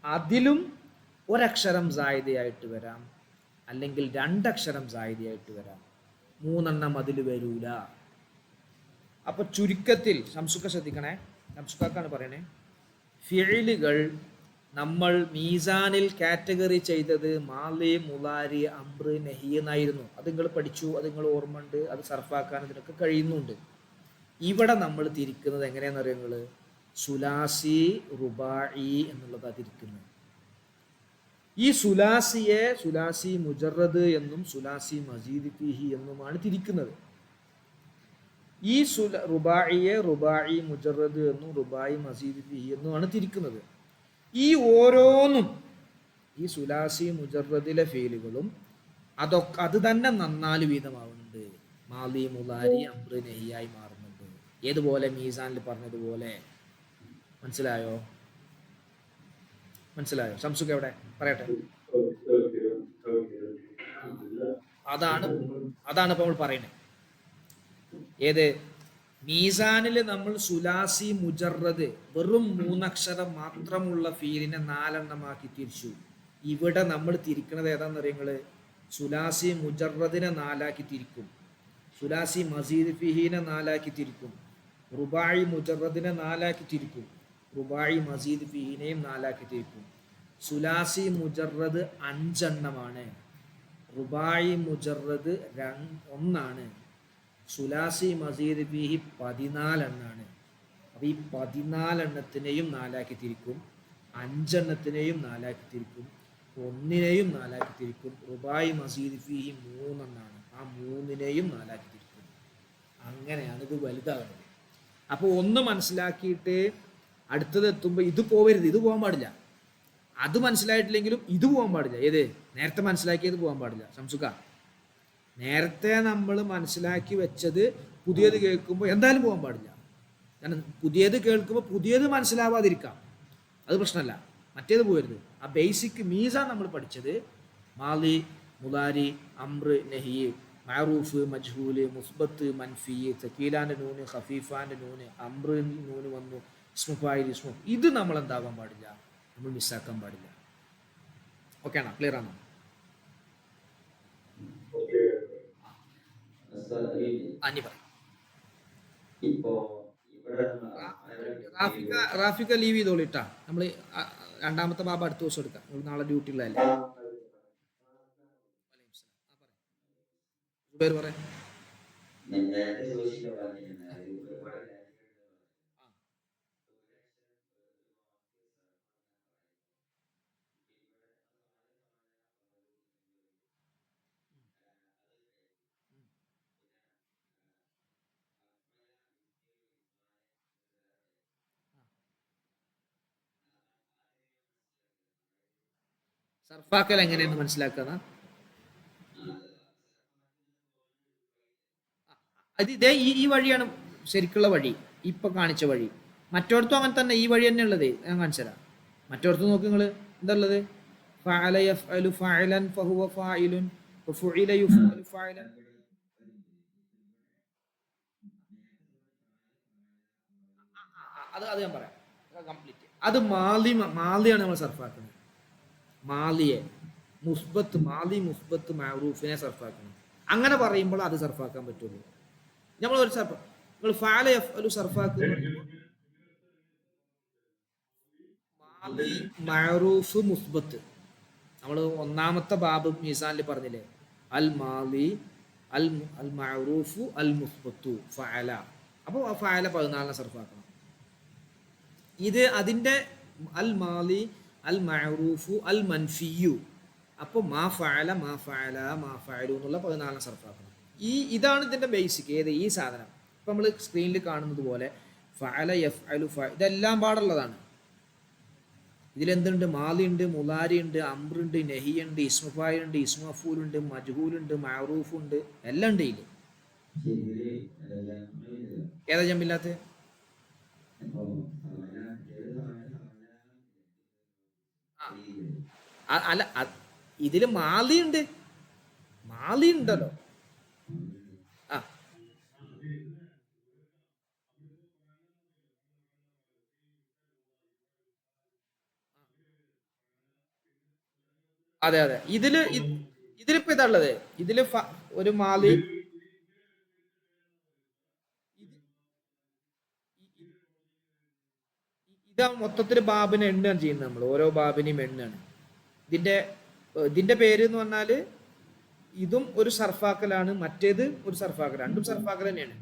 അതിലും ഒരക്ഷരം സായിദയായിട്ട് വരാം, അല്ലെങ്കിൽ 2 അക്ഷരം സായിദയായിട്ട് വരാം, 3 അതിൽ വരൂല. അപ്പൊ ചുരുക്കത്തിൽ ശംസുക്ക ശ്രദ്ധിക്കണേ, ശംസുക്കാണ് പറയണേ, ഫിഇലുകൾ നമ്മൾ മീസാനിൽ കാറ്റഗറി ചെയ്തത് മാലി, മുലാരി, അംറ്, നഹി എന്നായിരുന്നു. അത് നിങ്ങൾ പഠിച്ചു, അത് നിങ്ങൾ ഓർമ്മ ഉണ്ട്, അത് സർഫാക്കാൻ ഇതിനൊക്കെ കഴിയുന്നുണ്ട്. ഇവിടെ നമ്മൾ തിരിക്കുന്നത് എങ്ങനെയാണെന്ന് അറിയുന്നത്, സുലാസി, റുബായി എന്നുള്ളതാണ് തിരിക്കുന്നത്. ഈ സുലാസിയെ സുലാസി മുജറദ് എന്നും സുലാസി മസീദ് ഫീഹി എന്നുമാണ് തിരിക്കുന്നത്. ഈ റുബായിയെ റുബായി മുജറദ് എന്നും റുബായി മസീദ് ഫീഹി എന്നുമാണ് തിരിക്കുന്നത്. ഈ ഓരോന്നും ഈ സുലാസി മുജറദിലെ ഫീലുകളും അത് തന്നെ 4 വീതമാവുന്നുണ്ട്. മാലി, മുലാരി, അംറ്, നഹിയായി മാറുന്നുണ്ട്. ഏതുപോലെ മീസാനിൽ പറഞ്ഞതുപോലെ. മനസ്സിലായോ? ശംസുഖ എവിടെ പറയട്ടെ. അതാണ് ഇപ്പൊ നമ്മൾ പറയുന്നത്. ഏത് മീസാനിൽ നമ്മൾ സുലാസി മുജറദ് വെറും 3 അക്ഷരം മാത്രമുള്ള ഫീലിനെ 4 തിരിച്ചു. ഇവിടെ നമ്മൾ തിരിക്കുന്നത് ഏതാണെന്ന് അറിയുന്നത്, സുലാസി മുജറദിനെ 4 തിരിക്കും, സുലാസി മസീദ് ഫിഹീനെ 4 തിരിക്കും, റുബായി മുജറദിനെ 4 തിരിക്കും, റുബായി മസീദ് ഫിഹീനെയും 4 തിരിക്കും. സുലാസി മുജറദ് 5 റുബായി മുജറദ് 1, സുലാസി മസീദ് ഫീഹി 14. അപ്പോൾ ഈ 14 4 തിരിക്കും, 5 4 തിരിക്കും, 1 4 തിരിക്കും. റുബായി മസീദ് ഫീഹി 3 ആ 3 4 തിരിക്കും. അങ്ങനെയാണ് ഇത് വലുതാകുന്നത്. അപ്പോൾ ഒന്ന് മനസ്സിലാക്കിയിട്ട് അടുത്തത് എത്തുമ്പോൾ ഇത് പോവരുത്, ഇത് പോകാൻ പാടില്ല. അത് മനസ്സിലായിട്ടില്ലെങ്കിലും ഇത് പോകാൻ പാടില്ല. ഏത് നേരത്തെ മനസ്സിലാക്കിയത് പോകാൻ പാടില്ല. ശംസുക്ക, നേരത്തെ നമ്മൾ മനസ്സിലാക്കി വെച്ചത് പുതിയത് കേൾക്കുമ്പോൾ എന്തായാലും പോകാൻ പാടില്ല. കാരണം പുതിയത് കേൾക്കുമ്പോൾ പുതിയത് മനസ്സിലാവാതിരിക്കാം, അത് പ്രശ്നമല്ല, മറ്റേത് പോകരുത്. ആ ബേസിക് മീസാൻ നമ്മൾ പഠിച്ചത് മാലി, മുലാരി, അംറ്, നഹി, മഅറൂഫ്, മജ്ഹൂല്, മുസ്ബത്ത്, മൻഫി, തക്കീലാൻ്റെ നൂന്, ഖഫീഫാൻ്റെ നൂന്, അംറ് നൂന് വന്നു, ഇസ്മു ഫായിൽ, ഇസ്മു, ഇത് നമ്മൾ എന്താകാൻ പാടില്ല, നമ്മൾ മിസ്സാക്കാൻ പാടില്ല. ഓക്കെ ആണോ? ക്ലിയർ ആണോ? റാഫിക്ക ലീവ് ചെയ്തോളിട്ടാ. നമ്മൾ 2ാമത്തെ ബാബ അടുത്ത ദിവസം എടുക്കാം. നാളെ ഡ്യൂട്ടിയുള്ളതല്ലേ. പേര് പറയാം. സർഫാക്കൽ എങ്ങനെയാണ് മനസ്സിലാക്കുക? അത് ഇതേ ഈ വഴിയാണ് ശരിക്കുള്ള വഴി, ഇപ്പൊ കാണിച്ച വഴി. മറ്റോടത്തും അങ്ങനെ തന്നെ ഈ വഴി തന്നെ ഉള്ളത്. ഞാൻ കാണിച്ചുതരാം. മറ്റോടത്ത് നോക്ക് നിങ്ങൾ, എന്താ ഉള്ളത്? ഫഅല യഫ്അലു ഫഅലൻ ഫഹുവ ഫായിലുൻ വഫുഇല യുഫ്അലു ഫഅലൻ. അത് ഞാൻ പറയാം കംപ്ലീറ്റ്. അത് മാലിയാണ് നമ്മൾ സർഫാക്കുന്നത്. മാലിയെ മുസ്ബത്ത്, മാലി മുസ്ബത്ത് മഅറൂഫിനെ സർഫാക്കണം. അങ്ങനെ പറയുമ്പോൾ അത് സർഫാക്കാൻ പറ്റുള്ളൂ. നമ്മൾ ഒരു സർഫ്, നിങ്ങൾ ഫഅല യഫ്അലു സർഫാക്കുന്നത് മാലി മഅറൂഫ് മുസ്ബത്ത്. നമ്മൾ 1ാമത്തെ ബാബ് മീസാനിൽ പറഞ്ഞില്ലേ, അൽ മാലി അൽ മഅറൂഫു അൽ മുസ്ബത്തു ഫഅല. അപ്പോൾ ഫഅല 14 സർഫാക്കണം. ഇത് അതിൻ്റെ അൽ മാലി അൽ മഅറൂഫു അൽ മൻഫിയു. അപ്പോൾ മാ ഫഅല മാ ഫഅല മാ ഫഅലു എന്നുള്ള 14 സർഫാക്കണം. ഇതാണ് ഇതിൻ്റെ ബേസിക്. ഏത് ഈ സാധനം ഇപ്പം നമ്മൾ സ്ക്രീനിൽ കാണുന്നത് പോലെ ഫഅല യഫ്അലു ഇതെല്ലാം പാടുള്ളതാണ്. ഇതിലെന്തുണ്ട്? മാലി ഉണ്ട്, മുലാരി ഉണ്ട്, അംറ് ഉണ്ട്, നഹി ഉണ്ട്, ഇസ്മു ഫായിൽ ഉണ്ട്, ഇസ്മു മഫൂൽ ഉണ്ട്, മജ്ഹൂൽ ഉണ്ട്, മഅറൂഫ് ഉണ്ട്, എല്ലാം ഉണ്ട് ഇതിൽ. ഏതാ ജമ്പില്ലാത്ത? അല്ല ഇതില് മാലി ഉണ്ട്, മാലി ഉണ്ടല്ലോ. ആ അതെ അതെ, ഇതിലിപ്പോ ഇതാ ഉള്ളത്. ഇതില് ഒരു മാലി, ഇതാ മൊത്തത്തിൽ ബാബിനെ എണ്ണുകയാണ് ചെയ്യുന്നത്. നമ്മൾ ഓരോ ബാബിനെയും എണ്ണുകയാണ്. ഇതിന്റെ ഇതിന്റെ പേര് എന്ന് പറഞ്ഞാല് ഇതും ഒരു സർഫാക്കലാണ്, മറ്റേത് ഒരു സർഫാക്കൽ, രണ്ടും സർഫാക്കൽ തന്നെയാണ്.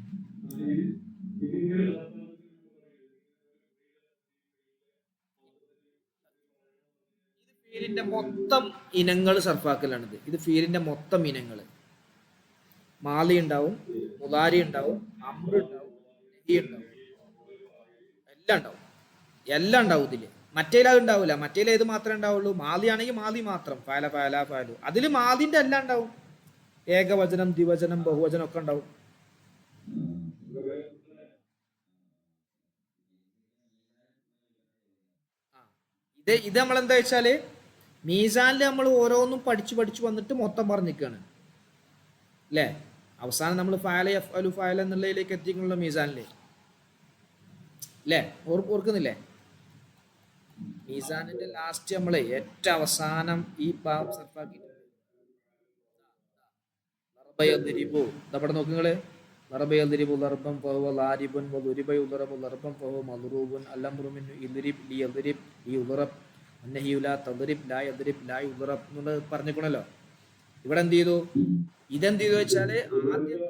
ഫീലിന്റെ മൊത്തം ഇനങ്ങൾ സർഫാക്കലാണിത്. ഇത് ഫീലിന്റെ മൊത്തം ഇനങ്ങൾ. മാലി ഉണ്ടാവും, മുതാരി ഉണ്ടാവും, അമ്ര ഉണ്ടാവും, നഹി ഉണ്ടാവും, എല്ലാം ഉണ്ടാവും. എല്ലാം ഉണ്ടാവും ഇതില്. മറ്റേല് അത് ഉണ്ടാവില്ല. മറ്റേല് ഏത് മാത്രമേ ഉണ്ടാവുള്ളൂ? മാലി ആണെങ്കിൽ മാലി മാത്രം, ഫാല ഫാല ഫാലു. അതില് മാലിന്റെ എല്ലാം ഉണ്ടാവും. ഏകവചനം, ദ്വിവചനം, ബഹുവചനം ഒക്കെ ഉണ്ടാവും. ഇത് നമ്മൾ എന്താ വെച്ചാല് മീസാനിൽ നമ്മൾ ഓരോന്നും പഠിച്ചു പഠിച്ചു വന്നിട്ട് മൊത്തം പറഞ്ഞിരിക്കുകയാണ് അല്ലേ. അവസാനം നമ്മൾ ഫാല എഫ് അലു ഫാല എന്നുള്ളതിലേക്ക് എത്തിക്കുള്ള മീസാനില് അല്ലേ. ഓർക്കുന്നില്ലേ? മീസാനിന്റെ ലാസ്റ്റ് നമ്മള് ഏറ്റവും അവസാനം ഈ പാവം സർഫാക്കി അവിടെ നോക്കുങ്ങള്. ലറബയദ്രിബു ലർബൻ ഫഹുവ ലാരിബുൻ വദുരിബ യുദ്റബു ലർബൻ ഫഹുവ മദ്റൂബുൻ അൽഅംറു മിൻ യദ്രിബ് ലിയദ്രിബ് ലിയുദ്റബ് അന്നഹി ലാ തദ്രിബ് ലാ യദ്രിബ് ലാ യുദ്റബ് എന്നുള്ളത് പറഞ്ഞിരിക്കണല്ലോ. ഇവിടെ എന്ത് ചെയ്തു? ഇതെന്ത് ചെയ്തു വെച്ചാല് ആദ്യം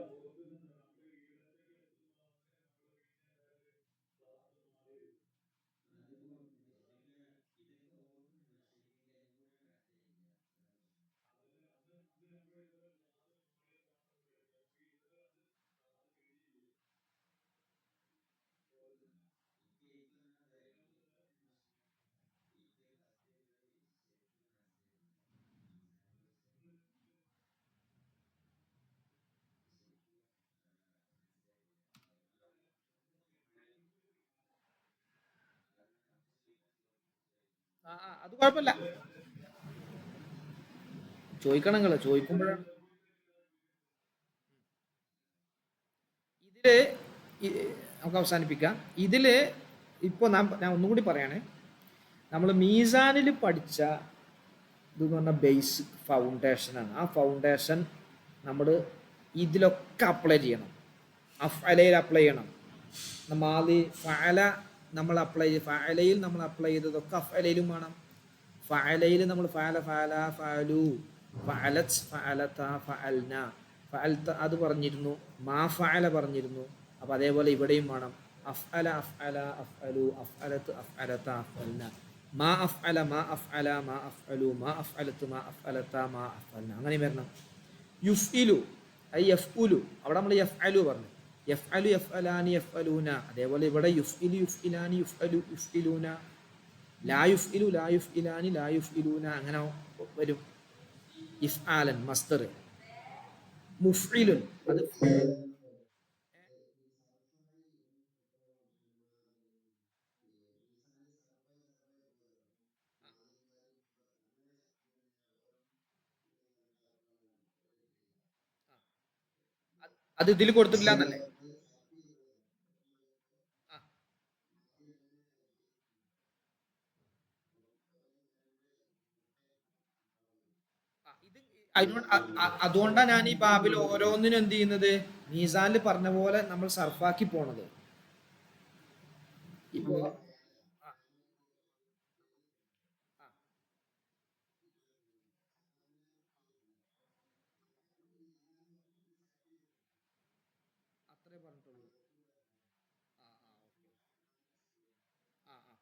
അത് കുഴപ്പമില്ല, ചോദിക്കണം നിങ്ങള്. ചോദിക്കുമ്പോഴാണ് ഇതില് നമുക്ക് അവസാനിപ്പിക്കാം. ഇതില് ഇപ്പൊ ഞാൻ ഒന്നും കൂടി പറയാണ്. നമ്മൾ മീസാനിൽ പഠിച്ച ഇതെന്ന് പറഞ്ഞാൽ ബേസിക് ഫൗണ്ടേഷനാണ്. ആ ഫൗണ്ടേഷൻ നമ്മൾ ഇതിലൊക്കെ അപ്ലൈ ചെയ്യണം. അഫ്അലയിൽ അപ്ലൈ ചെയ്യണം. മാലി ഫഅല നമ്മൾ അപ്ലൈ ചെയ്ത്, ഫഅലയിൽ നമ്മൾ അപ്ലൈ ചെയ്തതൊക്കെ അഫ്അലയിലും വേണം. ഫഅലയിൽ നമ്മൾ ഫഅല ഫഅല ഫഅലു ഫഅലത് ഫഅലത ഫഅൽന ഫഅൽത അത് പറഞ്ഞിരുന്നു. മാ ഫഅല പറഞ്ഞിരുന്നു. അപ്പോൾ അതേപോലെ ഇവിടെയും വേണം. അഫ്അല അഫ്അല അഫ്അലു അഫ്അലത്ത് അഫ്അലത അഫ്അൽന മാ അഫ്അല മാ അഫ്അല മാ അഫ്അലു മാ അഫ്അലത്ത് മാ അഫ്അലത മാ അഫ്അൽന അങ്ങനെ വരണം. യുഫ്ഇലു ഐ യഫ്ഉലു, അവിടെ നമ്മൾ യഫ്അലു പറഞ്ഞു. യഫ്അലു യഫ്അലാനി യഫ്അലൂന, അതേപോലെ ഇവിടെ യുഫ്ഇലു യുഫ്ഇലാനി യുഫ്അലു യുഫ്ഇലൂന, ലാ യുഫ്ഇലു ലാ യുഫ്ഇലാനി ലാ യുഫ്ഇലൂന അങ്ങനെ വരും. ഇഫ്ആലൻ മസ്ദർ. മുഫ്ഇലുൻ അത് ഇതിൽ കൊടുത്തിട്ടില്ല എന്നല്ലേ. അതുകൊണ്ടാണ് ഞാൻ ഈ ബാബിൽ ഓരോന്നിനും എന്ത് ചെയ്യുന്നത്, മീസാനിൽ പറഞ്ഞ പോലെ നമ്മൾ സർഫാക്കി പോണത്. ഇപ്പോ അത്രേ പറഞ്ഞിട്ടുള്ളൂ. ആ ആ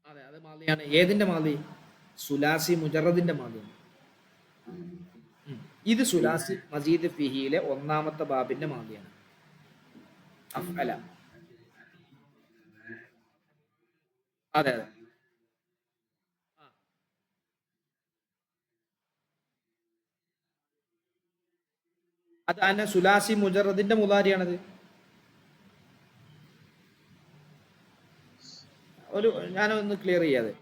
അതെ, അത് മാലിയാണ്. ഏതിന്റെ മാലി? സുലാസി മുജറദിന്റെ മാലിയാണ്. ഇത് സുലാസി മജീദ് ഫിഹിയിലെ ഒന്നാമത്തെ ബാബിന്റെ മാലിയാണ്. അഫ്അല അതെ അതെ. ആ, അത് അന്നെ സുലാസി മുജറദിന്റെ മുതാരിയാണത്. ഒരു ഞാനൊന്ന് ക്ലിയർ ചെയ്യാതെ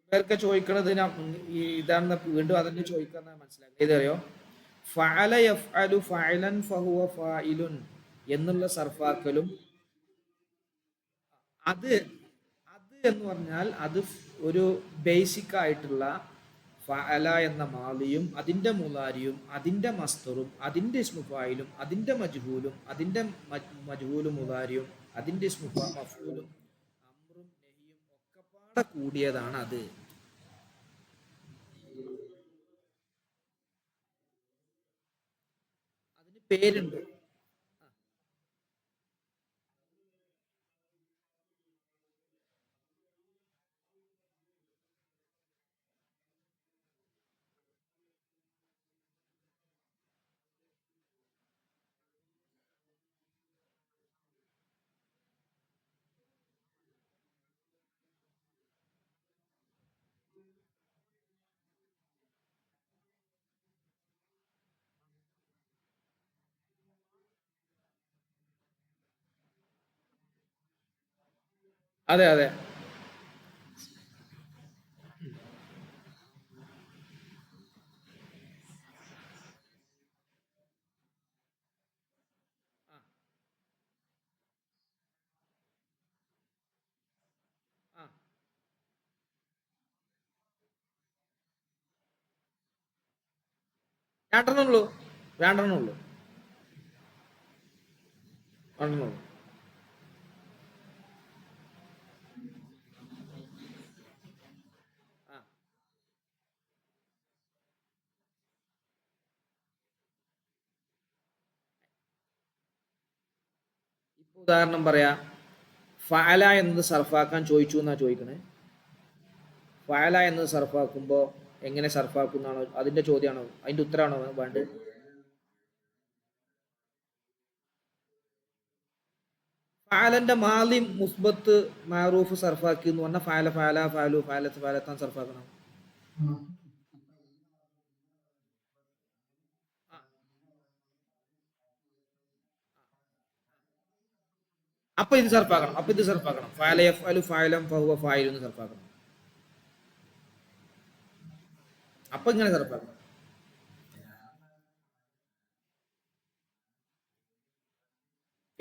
ഇവരൊക്കെ ചോദിക്കണത് ഈ ഇതാണെന്ന് വീണ്ടും അതന്നെ ചോദിക്കാന്ന് മനസ്സിലാക്കി. ഇതറിയോ, ഫഅല യഫ്അലു ഫഅലൻ ഫഹുവ ഫായിലുൻ എന്നുള്ള സർഫാക്കലും, അത് അത് എന്ന് പറഞ്ഞാൽ അത് ഒരു ബേസിക് ആയിട്ടുള്ള ഫഅല എന്ന മാലിയും അതിന്റെ മുലാരിയും അതിന്റെ മസ്തറും അതിന്റെ ഇസ്മുഫായിലും അതിന്റെ മജ്ഹൂലും അതിന്റെ മജ്ഹൂലും മുലാരിയും അതിന്റെ മഫൂലും അമ്രും നഹിയും ഒക്കെപ്പാടെ കൂടിയതാണ് അത്. അതിന് പേരുണ്ട്. അതെ അതെ. ആ, ആ. രണ്ടെണ്ണം ഉള്ളൂ, രണ്ടെണ്ണം ഉള്ളൂ, രണ്ടെണ്ണം ഉള്ളൂ. ആ, ഇപ്പൊ ഉദാഹരണം പറയാ, ഫഅല എന്നത് സർഫാക്കാൻ ചോദിച്ചു എന്നാ ചോദിക്കണേ. ഫഅല എന്നത് സർഫാക്കുമ്പോ എങ്ങനെ സർഫാക്കുന്നാണോ അതിന്റെ ചോദ്യമാണോ, അതിന്റെ ഉത്തരമാണോ വേണ്ടത്? ഫഅലന്റെ മാലി മുസ്ബത്ത് മാറൂഫ് സർഫാക്കി എന്ന് പറഞ്ഞാൽ ഫഅല ഫഅല ഫഅലു ഫഅലത്ത് ഫഅലത്താൻ സർഫാക്കണം. ആ, അപ്പൊ ഇത് സർഫാക്കണം, അപ്പൊ ഇത് സർഫാക്കണം, ഫഅല യഫ്അലു ഫഅലൻ ഫഹുവ ഫായിലു എന്ന് സർഫാക്കണം. അപ്പൊ ഇങ്ങനെ സർഫാക്കണം.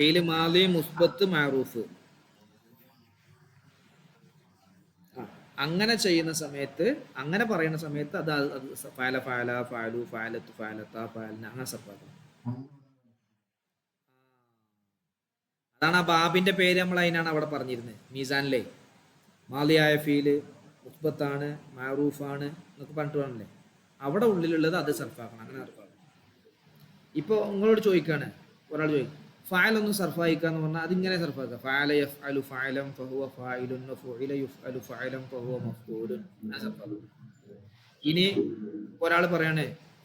ഫീല് മാലി മുസ്ബത്ത് മാറൂഫ്. ആ, അങ്ങനെ ചെയ്യുന്ന സമയത്ത്, അങ്ങനെ പറയുന്ന സമയത്ത് അത് ഫഅല ഫഅല ഫഅലു ഫഅലത്ത് ഫഅലത്ത ഫഅൽന അങ്ങനെ സർഫാക്കണം. അതാണ് ആ ബാബിന്റെ പേര് നമ്മൾ അതിനാണ് അവിടെ പറഞ്ഞിരുന്നത് മീസാനിലെ. മാലിയായ ഫീല് മുസ്ബത്താണ് മാറൂഫാണ് എന്നൊക്കെ പറഞ്ഞിട്ട് വേണല്ലേ, അവിടെ ഉള്ളിലുള്ളത് അത് സർഫാക്കണം, അങ്ങനെ സർഫാക്കണം. ഇപ്പോൾ നിങ്ങളോട് ചോദിക്കാണ്, ഒരാൾ ചോദിക്കും ഫായൽ ഒന്ന് സർഫായിക്കാന്ന് പറഞ്ഞാൽ അതിങ്ങനെ സർഫാക്കുക, ഫാല യഫ്അലു ഫഅലൻ ഫഹുവ ഫായിലുൻ ഫുഇല യുഫ്അലു ഫഅലൻ ഫഹുവ മഫ്ഊലുൻ അങ്ങനെ സർഫാക്കുക. ഇനി ഒരാൾ പറയാണ്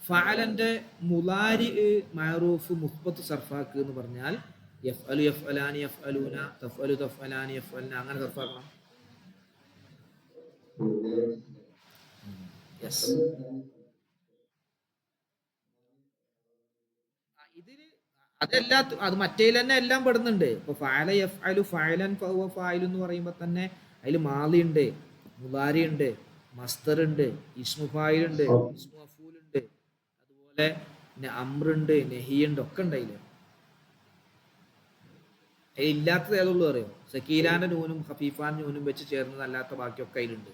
ഫഅലന്റെ മുലാരി മഅറൂഫ് മുസ്ബത്ത് സർഫാക്ക് എന്ന് പറഞ്ഞാൽ യഫ്അലു യഫ്അലാനി യഫ്അലൂന തഫ്അലു തഫ്അലാനി യഫ്അൽന അങ്ങനെ സർഫാക്കണം. യെസ്. ഇതില് അതെല്ലാ അത് മറ്റേതിൽ തന്നെ എല്ലാം പെടുന്നുണ്ട്. ഇപ്പൊ ഫഅല യഫ്അലു ഫഅലൻ ഫഹുവ ഫായിലു എന്ന് പറയുമ്പോൾ തന്നെ അതിൽ മാലി ഉണ്ട്, മുലാരി ഉണ്ട്, മസ്തർ ഉണ്ട്, ഇസ്മു ഫായിൽ ഉണ്ട്, ഇസ്മു മഫൂൽ ഉണ്ട്, അതുപോലെ അമ്രുണ്ട് നെഹിയുണ്ട് ഒക്കെ ഉണ്ട് അതില്. അതിൽ ഇല്ലാത്തത് ഏതുള്ളൂ അറിയോ, സക്കീലാന്റെ നൂനും ഖഫീഫാൻ നൂനും വെച്ച് ചേർന്നതല്ലാത്ത ബാക്കിയൊക്കെ അതിലുണ്ട്.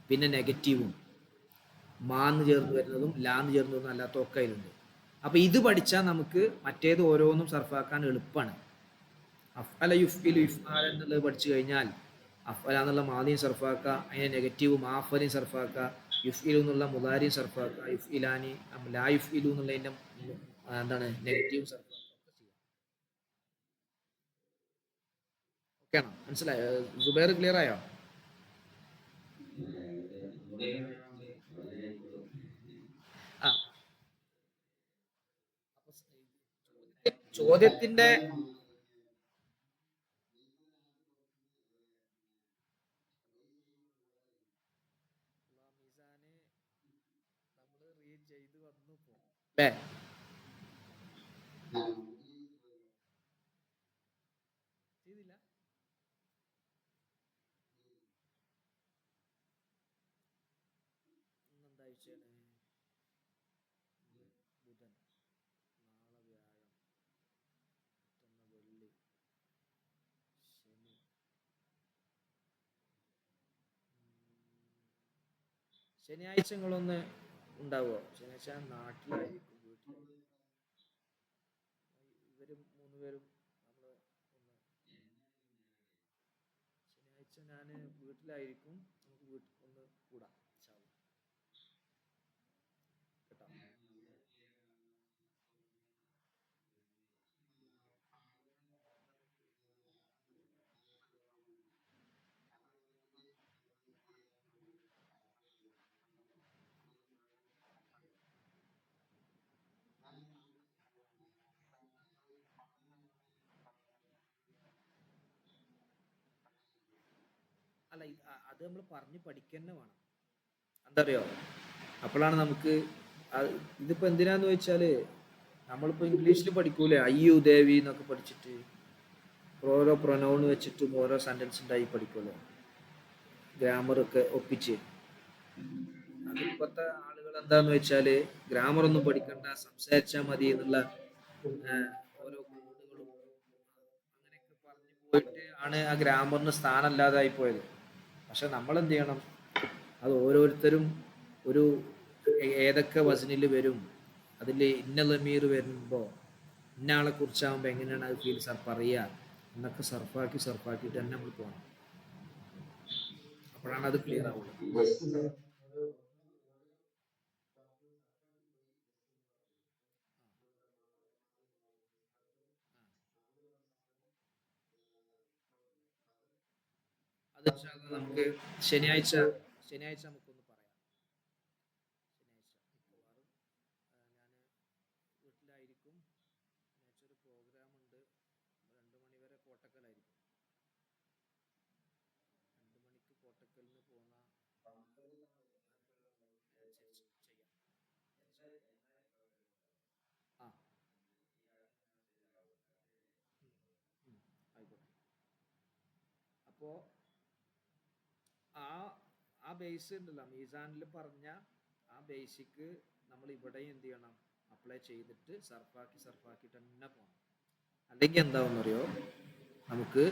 പിന്നെ നെഗറ്റീവും മാന്ന് ചേർന്ന് വരുന്നതും ലാന്ന് ചേർന്ന് വരുന്നതും അല്ലാത്ത ഒക്കെ അതിലുണ്ട്. അപ്പൊ ഇത് പഠിച്ചാൽ നമുക്ക് മറ്റേത് ഓരോന്നും സർഫാക്കാൻ എളുപ്പമാണ്. അഫ്അല യുഫ്ഇലു ഇഫ്ആല എന്നുള്ളത് പഠിച്ചു കഴിഞ്ഞാൽ അഫ്അല എന്നുള്ള മാദിയും സർഫാക്കുക, അതിനെ നെഗറ്റീവ് മാഫലിയും സർഫാക്കുക, യുഫ്ഇലു എന്നുള്ള മുദാരിയും സർഫാക്കുക, യുഫ്ഇലാനി ലാ യുഫ്ഇലു എന്നുള്ളതിന്റെ എന്താണ് നെഗറ്റീവ് സർഫാക്കുക. ഓക്കെയാണോ, മനസ്സിലായോ? സുബൈർ ക്ലിയർ ആയോ? ആ, ചോദ്യത്തിന്റെ ചെയ്ത് വന്നു പോ അല്ലേ? ചെയ്തില്ല. ഇന്നെന്താ ആഴ്ചയാണ്? ഇന്ന് ബുധൻ, നാളെ വ്യാഴം, മറ്റന്നാ വെള്ളി, ശനി. ശനിയാഴ്ച നിങ്ങളൊന്ന് ഉണ്ടാവുമോ? ശനിയാഴ്ച നാട്ടിലായിരിക്കും, വീട്ടിലായിരിക്കും. ഇവരും മൂന്ന് പേരും നമ്മൾ ഒന്ന് ശനിയാഴ്ച ഞാൻ വീട്ടിലായിരിക്കും. നമുക്ക് വീട്ടിൽ ഒന്ന് കൂടാം ഇൻഷാ അല്ലാ. കേട്ടോ. അല്ല അത് നമ്മൾ പറഞ്ഞ് പഠിക്കന്നെ വേണം. എന്താ അറിയോ? അപ്പോഴാണ് നമുക്ക് ഇതിപ്പോ എന്തിനാന്ന് വെച്ചാല് നമ്മളിപ്പോ ഇംഗ്ലീഷിൽ പഠിക്കൂലേ അയ്യു ദേവി എന്നൊക്കെ പഠിച്ചിട്ട് ഓരോ പ്രൊനൗൺ വെച്ചിട്ടും ഓരോ സെന്റൻസ് ഉണ്ടായി പഠിക്കുമല്ലോ, ഗ്രാമറൊക്കെ ഒപ്പിച്ച്. അതിപ്പോഴത്തെ ആളുകൾ എന്താന്ന് വെച്ചാല് ഗ്രാമർ ഒന്നും പഠിക്കണ്ട, സംസാരിച്ചാൽ മതി എന്നുള്ള ഓരോ കോഡുകളും അങ്ങനെയൊക്കെ പറഞ്ഞു പോയിട്ട് ആണ് ആ ഗ്രാമറിന് സ്ഥാനം ഇല്ലാതായി പോയത്. പക്ഷെ നമ്മൾ എന്ത് ചെയ്യണം, അത് ഓരോരുത്തരും ഒരു ഏതൊക്കെ വസനിൽ വരും, അതിൽ ഇന്ന ലമീർ വരുമ്പോൾ ഇന്ന ആളെ കുറിച്ചാകുമ്പോൾ എങ്ങനെയാണ് അത് ഫീൽ പറയുക എന്നൊക്കെ സർഫാക്കിയിട്ട് തന്നെ നമ്മൾ പോകണം. അപ്പോഴാണ് അത് ക്ലിയർ ആവുള്ളൂ. അത് ഇൻഷാ അല്ലാ നമുക്ക് ശനിയാഴ്ച ശനിയാഴ്ച നമുക്കൊന്ന് പറയാം. ശനിയാഴ്ച മിക്കവാറും ഞാൻ വീട്ടിലായിരിക്കും. ശനിയാഴ്ച ഒരു പ്രോഗ്രാം ഉണ്ട്, 2 മണി വരെ കോട്ടക്കലായിരിക്കും. 2 മണിക്ക് കോട്ടക്കലിന് പോന്ന ചെയ്യാം. ആ ഉം, ആയിക്കോട്ടെ. അപ്പോ ആ ആ ബേസ് ഉണ്ടല്ലോ മീസാനിൽ പറഞ്ഞ ആ ബേസിക്ക് നമ്മൾ ഇവിടെയും എന്ത് ചെയ്യണം, അപ്ലൈ ചെയ്തിട്ട് സർഫാക്കിയിട്ട് തന്നെ പോകണം. അല്ലെങ്കിൽ എന്താവുന്നറിയോ, നമുക്ക്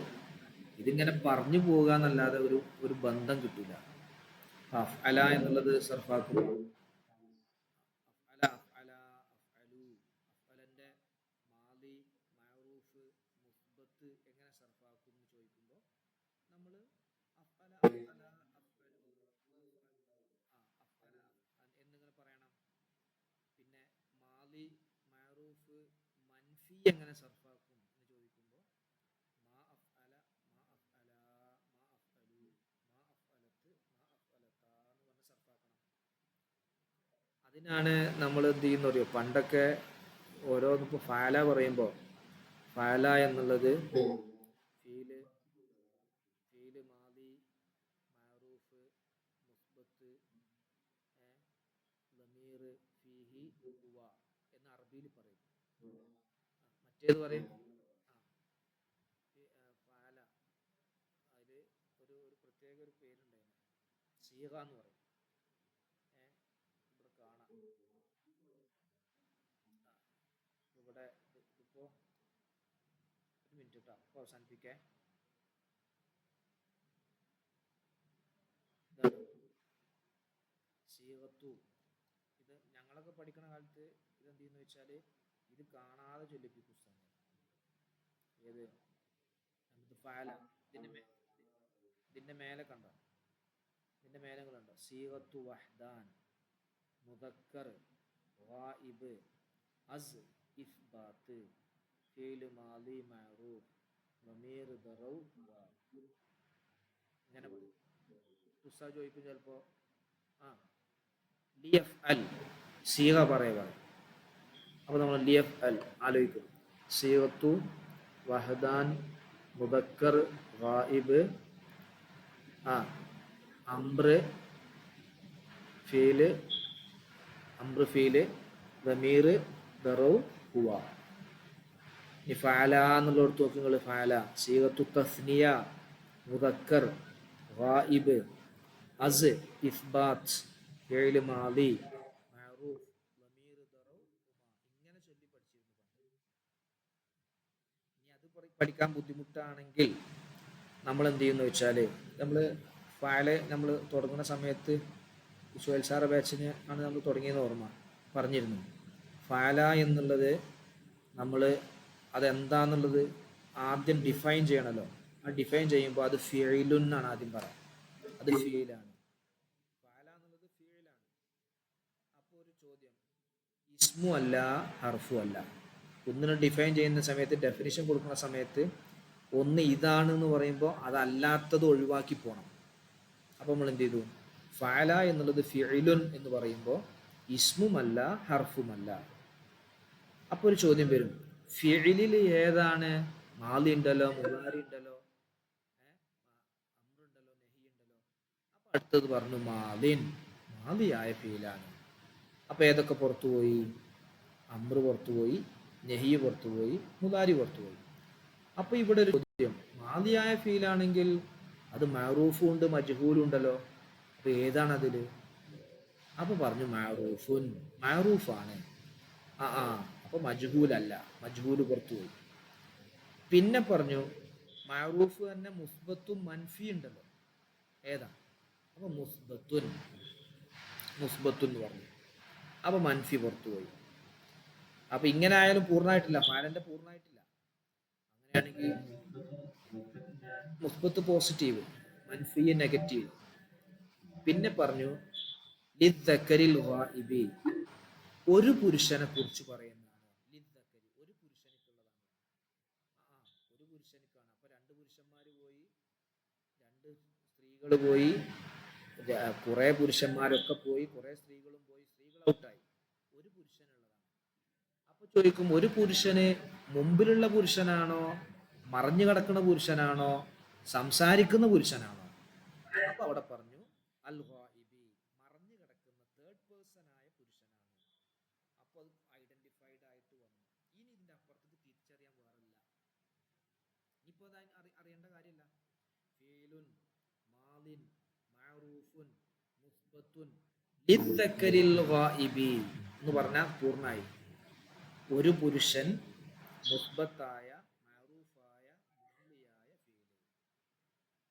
ഇതിങ്ങനെ പറഞ്ഞു പോകുക എന്നല്ലാതെ ഒരു ബന്ധം കിട്ടില്ല. അല എന്നുള്ളത് സർഫാക്കുമ്പോൾ അഫ്അല അഫ്അല അഫ്അലു, അഫ്അലന്റെ മാലി മഅറൂഫ് മുസ്ബത്ത് എങ്ങനെ സർഫാക്കും എന്ന് ചോദിക്കുമ്പോൾ നമ്മൾ അഫ്അല അഫ്അല അഫ്അലു അഫ്അല എന്നിങ്ങനെ പറയണം. പിന്നെ മാലി മഅറൂഫ് മൻഫി എങ്ങനെ സർഫാക്കും എന്ന് ചോദിക്കുമ്പോൾ മാ അഫ്അല മാ അഫ്അല മാ അഫ്അലു മാ അഫ്അലത്ത് മാ അഫ്അലത്താ എന്ന് പറഞ്ഞ് സർഫാക്കണം. അതിനാണ് നമ്മൾ എന്ത് ചെയ്യുന്ന അറിയോ, പണ്ടൊക്കെ ഓരോന്നിപ്പോ ഫാല പറയുമ്പോൾ ഫാല എന്നുള്ളത് ഫീല് ഫീല് മാലി മഅറൂഫ് മുസ്ബത്ത് ലമീർ ഫീഹി ഹുവ എന്ന് അറബിയിൽ പറയും. മറ്റേത് പറയും ഫാല, അതിൽ ഒരു പ്രത്യേക ഒരു പേരുണ്ടായിരുന്നു, സീഗ എന്ന് പറയും. ഇവിടെ കാണാം. ഇവിടെ ഇതിപ്പോ ഒരു മിനിറ്റ് കേട്ടോ, അപ്പോൾ അവസാനിപ്പിക്കേ. സീഗത്തു, ഇത് ഞങ്ങളൊക്കെ പഠിക്കുന്ന കാലത്ത് ഇതെന്ത് ചെയ്യുന്ന വെച്ചാൽ ഇത് കാണാതെ ചൊല്ലിപ്പിക്കും പുസ്തകങ്ങൾ. ഏത് ഫാല, ഇതിന്റെ മേലെ കണ്ടോ, ഇതിന്റെ മേലെ കണ്ടോ, സീഗത്തു വഹ്ദാൻ മുദക്കർ ഗായിബ് അസ് ഇസ്ബാത്ത് ഫീൽ മാലി മഅറൂഫ് ളമീർ ദറൗ ഇങ്ങനെ പറയും. ഉസ്താദ് ചോദിക്കും ചിലപ്പോ ആ ലിയഫ് അൽ സീഗ പറയുക. അപ്പോൾ നമ്മൾ ലിയഫ് അൽ ആലോചിക്കും. സീഗത്തു വഹദാൻ മുദക്കർ ഗായിബ് ആ അംറ് ഫീല് അംറ് ഫീല് ദമീർ ദറവ് ഹുവ. ഈ ഫഅല എന്നുള്ളടത്ത് നോക്കി നിങ്ങൾ ഫഅല സീഗത്തു തസ്നിയ മുദക്കർ ഗായിബ് അസ് ഇസ്ബാത്ത് ഫിഅൽ മാദി മഅറൂഫ് ദമീർ ദറവ് ഇങ്ങനെ ചൊല്ലി പഠിച്ചിരുന്നു. ഇനി അത് പഠിക്കാൻ ബുദ്ധിമുട്ടാണെങ്കിൽ നമ്മൾ എന്ത് ചെയ്യുന്നു വെച്ചാൽ നമ്മൾ ഫഅല് നമ്മൾ തുടങ്ങുന്ന സമയത്ത് സുഹൈൽ സാറ ബാച്ചിന് ആണ് നമ്മൾ തുടങ്ങിയെന്ന് ഓർമ്മ പറഞ്ഞിരുന്നു. ഫഅല എന്നുള്ളത് നമ്മൾ അതെന്താന്നുള്ളത് ആദ്യം ഡിഫൈൻ ചെയ്യണമല്ലോ. ആ ഡിഫൈൻ ചെയ്യുമ്പോൾ അത് ഫിഇലുൻ എന്നാണ് ആദ്യം പറയാം. അത് ഫിഇലാണ്. ഫഅല എന്നുള്ളത് ഫിഇലാണ്. അപ്പോൾ ഒരു ചോദ്യം, ഇസ്മു അല്ല ഹർഫു അല്ല. ഒന്നിനെ ഡിഫൈൻ ചെയ്യുന്ന സമയത്ത് ഡെഫിനിഷൻ കൊടുക്കുന്ന സമയത്ത് ഒന്ന് ഇതാണെന്ന് പറയുമ്പോൾ അതല്ലാത്തത് ഒഴിവാക്കി പോകണം. അപ്പോൾ നമ്മൾ എന്ത് ചെയ്തു, ഫഅല എന്നുള്ളത് ഫിഇലുൻ എന്ന് പറയുമ്പോൾ ഇസ്മുമല്ല ഹർഫുമല്ല. അപ്പോൾ ഒരു ചോദ്യം വരും, ഫിഇലിൽ ഏതാണ്? മാലി ഉണ്ടല്ലോ, മുലാരി ഉണ്ടല്ലോ, അമ്രുണ്ടല്ലോ, നെഹി ഉണ്ടല്ലോ. അപ്പൊ അടുത്തത് പറഞ്ഞു മാലിയായ ഫീലാണ്. അപ്പൊ ഏതൊക്കെ പുറത്തുപോയി? അമ്രു പുറത്തുപോയി, നെഹി പുറത്തുപോയി, മുലാരി പുറത്തുപോയി. അപ്പൊ ഇവിടെ ഒരു ചോദ്യം, മാലിയായ ഫീലാണെങ്കിൽ അത് മഅറൂഫും ഉണ്ട് മജ്ഹൂലും ഉണ്ടല്ലോ. അപ്പൊ ഏതാണ് അതില്? അപ്പൊ പറഞ്ഞു മഅറൂഫുൻ, മഅറൂഫാണ്. അപ്പൊ മജ്ഹൂലല്ല, മജ്ഹൂല് പുറത്തുപോയി. പിന്നെ പറഞ്ഞു മഅറൂഫ് തന്നെ മുസ്ബത്തും മൻഫി ഉണ്ടല്ലോ, ഏതാ? അപ്പൊ മുസ്ബത്തുൻ എന്ന് പറഞ്ഞു. അപ്പൊ മൻഫി പുറത്തുപോയി. അപ്പൊ ഇങ്ങനെ ആയാലും പൂർണ്ണമായിട്ടില്ല, ഫഅലന്റെ പൂർണ്ണമായിട്ടില്ല. അങ്ങനെയാണെങ്കിൽ മുസ്ബത്ത് പോസിറ്റീവ്, മൻഫി നെഗറ്റീവ്. പിന്നെ പറഞ്ഞു ലിദ്ദക്കരിൽ ഗായിബി, ഒരു പുരുഷനെ കുറിച്ച് പറയുന്നതാണ്. ലിദ്ദക്കരി ഒരു പുരുഷനിക്കുള്ളതാണ്. ഒരു പുരുഷനിക്കാണ്. അപ്പൊ രണ്ട് പുരുഷന്മാര് പോയി, രണ്ട് സ്ത്രീകൾ പോയി, കുറെ പുരുഷന്മാരൊക്കെ പോയി, കുറെ സ്ത്രീകളും പോയി, സ്ത്രീകൾ ഔട്ടായി. ഒരു പുരുഷനുള്ളതാണ്. അപ്പൊ ചോദിക്കും, ഒരു പുരുഷന് മുമ്പിലുള്ള പുരുഷനാണോ, മറഞ്ഞു കിടക്കുന്ന പുരുഷനാണോ, സംസാരിക്കുന്ന പുരുഷനാണോ? അപ്പൊ അവിടെ പറഞ്ഞു അൽ ഗായിബി, മറഞ്ഞു കിടക്കുന്ന തേർഡ് പേഴ്സൺ ആയ പുരുഷനാണ്. അപ്പൊ അത് ഐഡന്റിഫൈഡ് ആയിട്ട് വന്നു. ഇനി ഇതിന്റെ അപ്പുറത്തേക്ക് തിരിച്ചറിയാൻ വേറില്ല. ഇനിയിപ്പോ അറിയേണ്ട കാര്യമില്ല. ഫീലുൻ മാലിൻ മഅറൂഫുൻ മുസ്ബത്തുൻ ലിദ്ദക്കരിൽ ഗായിബി എന്ന് പറഞ്ഞാൽ പൂർണ്ണമായി. ഒരു പുരുഷൻ, മുസ്ബത്തായ മഅറൂഫായ മാലിയായ ഫീല്.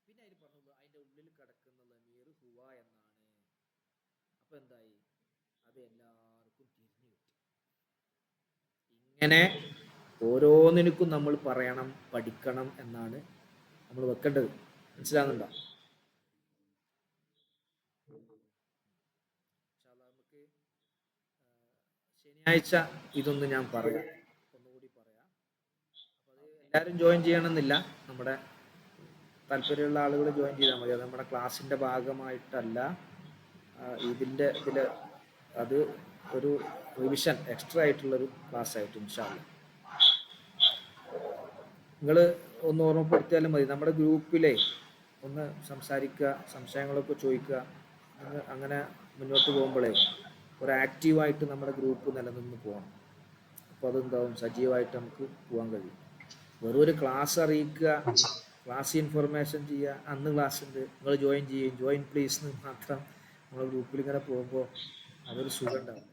പിന്നെ അതിൽ പറഞ്ഞു അതിന്റെ ഉള്ളിൽ കിടക്കുന്ന ലമീർ ഹുവ എന്നാണ്. അപ്പൊ എന്തായി? അത് എല്ലാവർക്കും തിരിഞ്ഞു കിട്ടി. ഇങ്ങനെ ഓരോന്നിനും നമ്മൾ പറയണം, പഠിക്കണം എന്നാണ് നമ്മൾ വെക്കേണ്ടത്. മനസ്സിലാകുന്നുണ്ടോ? നമുക്ക് ശനിയാഴ്ച ഇതൊന്ന് ഞാൻ പറയാം, ഒന്നുകൂടി പറയാം. അപ്പൊ അത് എല്ലാവരും ജോയിൻ ചെയ്യണമെന്നില്ല, നമ്മുടെ താല്പര്യമുള്ള ആളുകൾ ജോയിൻ ചെയ്താൽ മതി. അത് നമ്മുടെ ക്ലാസ്സിന്റെ ഭാഗമായിട്ടല്ല, ഇതിൽ അത് ഒരു റിവിഷൻ എക്സ്ട്രാ ആയിട്ടുള്ളൊരു ക്ലാസ് ആയിട്ട് ഇൻഷാ അല്ലാഹ് നിങ്ങൾ ഒന്ന് ഓർമ്മപ്പെടുത്തിയാലും മതി. നമ്മുടെ ഗ്രൂപ്പിലെ ഒന്ന് സംസാരിക്കുക, സംശയങ്ങളൊക്കെ ചോദിക്കുക. അങ്ങനെ മുന്നോട്ട് പോകുമ്പോഴേ ഒരു ആക്റ്റീവായിട്ട് നമ്മുടെ ഗ്രൂപ്പ് നിലനിന്ന് പോകണം. അപ്പോൾ അതെന്താവും, സജീവമായിട്ട് നമുക്ക് പോകാൻ കഴിയും. വെറും ഒരു ക്ലാസ് അറിയിക്കുക, ക്ലാസ് ഇൻഫർമേഷൻ ചെയ്യുക, അന്ന് ക്ലാസ് ഉണ്ട് നിങ്ങൾ ജോയിൻ ചെയ്യും, ജോയിൻ പ്ലീസ് എന്ന് മാത്രം നമ്മൾ ഗ്രൂപ്പിൽ ഇങ്ങനെ പോകുമ്പോൾ അതൊരു സുഖം ഉണ്ടാവില്ല.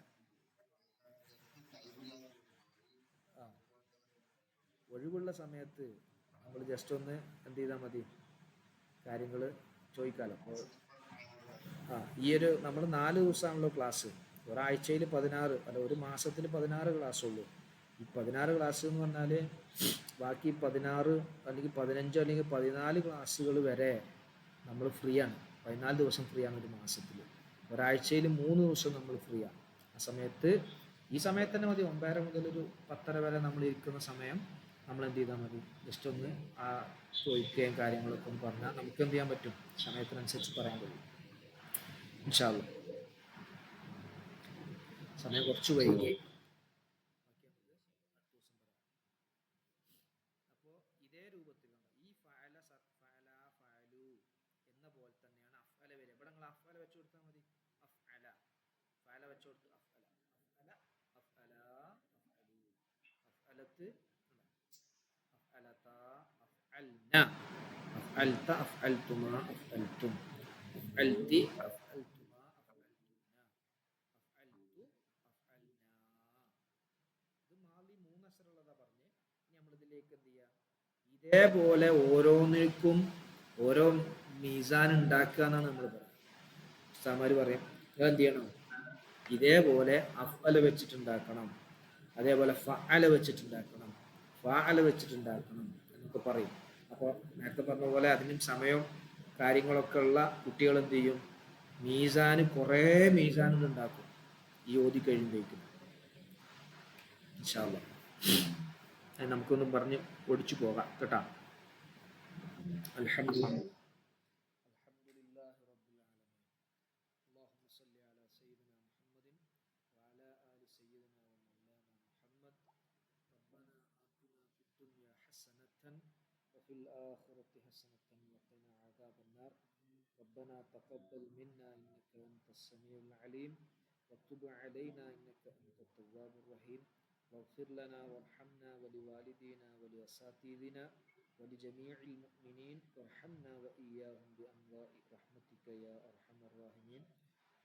ഒഴിവുള്ള സമയത്ത് നമ്മൾ ജസ്റ്റ് ഒന്ന് എന്ത് ചെയ്താൽ മതി, കാര്യങ്ങൾ ചോദിക്കാമല്ലോ. അപ്പോൾ ഈ ഒരു നമ്മൾ 4 ദിവസമാണല്ലോ ക്ലാസ്. ഒരാഴ്ചയിൽ 16 അല്ല, ഒരു മാസത്തിൽ 16 ക്ലാസ് ഉള്ളൂ. ഈ 16 ക്ലാസ് എന്ന് പറഞ്ഞാൽ ബാക്കി 16 അല്ലെങ്കിൽ 15 അല്ലെങ്കിൽ 14 ക്ലാസ്സുകൾ വരെ നമ്മൾ ഫ്രീ ആണ്. 14 ദിവസം ഫ്രീ ആണ് ഒരു മാസത്തിൽ. ഒരാഴ്ചയിൽ 3 ദിവസം നമ്മൾ ഫ്രീ ആണ്. ആ സമയത്ത് ഈ സമയത്ത് തന്നെ മതി, 9:30 മുതൽ ഒരു 10:30 വരെ നമ്മൾ ഇരിക്കുന്ന സമയം നമ്മൾ എന്ത് ചെയ്താൽ മതി, ജസ്റ്റ് ഒന്ന് ആ ചോദിക്കുകയും കാര്യങ്ങളൊക്കെ ഒന്ന് പറഞ്ഞാൽ നമുക്ക് എന്ത് ചെയ്യാൻ പറ്റും, സമയത്തിനനുസരിച്ച് പറയാൻ കഴിയും ഇൻഷാ അല്ലാഹ്. സമയം കുറച്ച് വൈകി. അപ്പോൾ ഇതേ രൂപത്തിലുണ്ട് ഈ ഫഅല ഫഅല ഫഅലു എന്ന പോലെ തന്നെയാണ് അഫ്അല വരിക. ഇവിടെ നിങ്ങൾ അഫ്അല വെച്ച് കൊടുത്താൽ മതി. അഫ്അല ഫഅല വെച്ച് കൊടുത്ത് അഫ്അല. അഫ്അൽത്ത്, അഫ്അലത, അഫ്അൽന, അഫ്അൽത, അഫ്അൽതുമാ, അഫ്അൽതും, അഫ്അൽതി, അഫ്അൽതുമാ, അഫ്അൽതുന്ന, അഫ്അൽതു, അഫ്അൽനാ. ഇത് മാലി മൂന്നക്ഷരമുള്ളതാ പറഞ്ഞ്. ഇനി നമ്മളിതിലേക്ക് എന്ത് ചെയ്യാം, ഇതേപോലെ ഓരോന്നിനും ഓരോ മീസാൻ ഉണ്ടാക്കുക എന്നാണ് നമ്മൾ പറയുന്നത്. ഉസ്താദ്മാര് പറയും എന്ത് ചെയ്യണം, ഇതേപോലെ അഫ്അല വെച്ചിട്ടുണ്ടാക്കണം, അതേപോലെ ഫഅല വെച്ചിട്ടുണ്ടാക്കണം, ഫഅല വെച്ചിട്ടുണ്ടാക്കണം എന്നൊക്കെ പറയും. അപ്പോൾ നേരത്തെ പറഞ്ഞ പോലെ അതിനും സമയവും കാര്യങ്ങളൊക്കെ ഉള്ള കുട്ടികൾ എന്ത് ചെയ്യും, മീസാന് കുറേ മീസാനുകൾ ഉണ്ടാക്കും ഈ ഓതി കഴിയുമ്പോഴേക്കും. ഇൻഷാ അല്ലാഹ് അത് നമുക്കൊന്നും പറഞ്ഞ് ഒടിച്ചു പോകാം കേട്ടാ. അൽഹംദുലില്ലാഹ് അൽഹംദുലില്ലാഹി റബ്ബിൽ ആലമീൻ. اللهم صل على سيدنا محمد وعلى آل سيدنا ومولانا محمد. ربنا آتنا في الدنيا حسنة وفي الآخرة حسنة وقنا عذاب النار. ربنا تقبل منا إنك أنت السميع العليم وتب علينا إنك أنت التواب الرحيم. واغفر لنا وارحمنا ولوالدينا ولأساتذتنا ولجميع المؤمنين وارحمنا وإياهم بأنواع رحمتك يا أرحم الراحمين.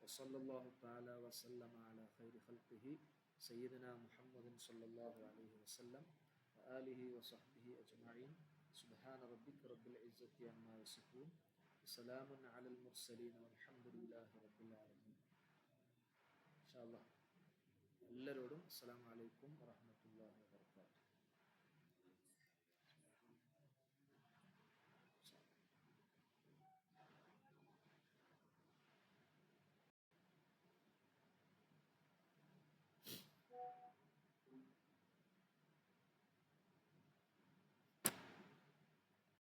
وصلى الله تعالى وسلم على خير خلقه سيدنا محمد صلى الله عليه وسلم وآله وصحبه أجمعين. سبحان ربك رب العزة عما يصفون وسلام على المرسلين والحمد لله رب العالمين. إن شاء الله എല്ലാവരോടും അസ്സലാമു അലൈക്കും വറഹ്മത്തുള്ളാഹി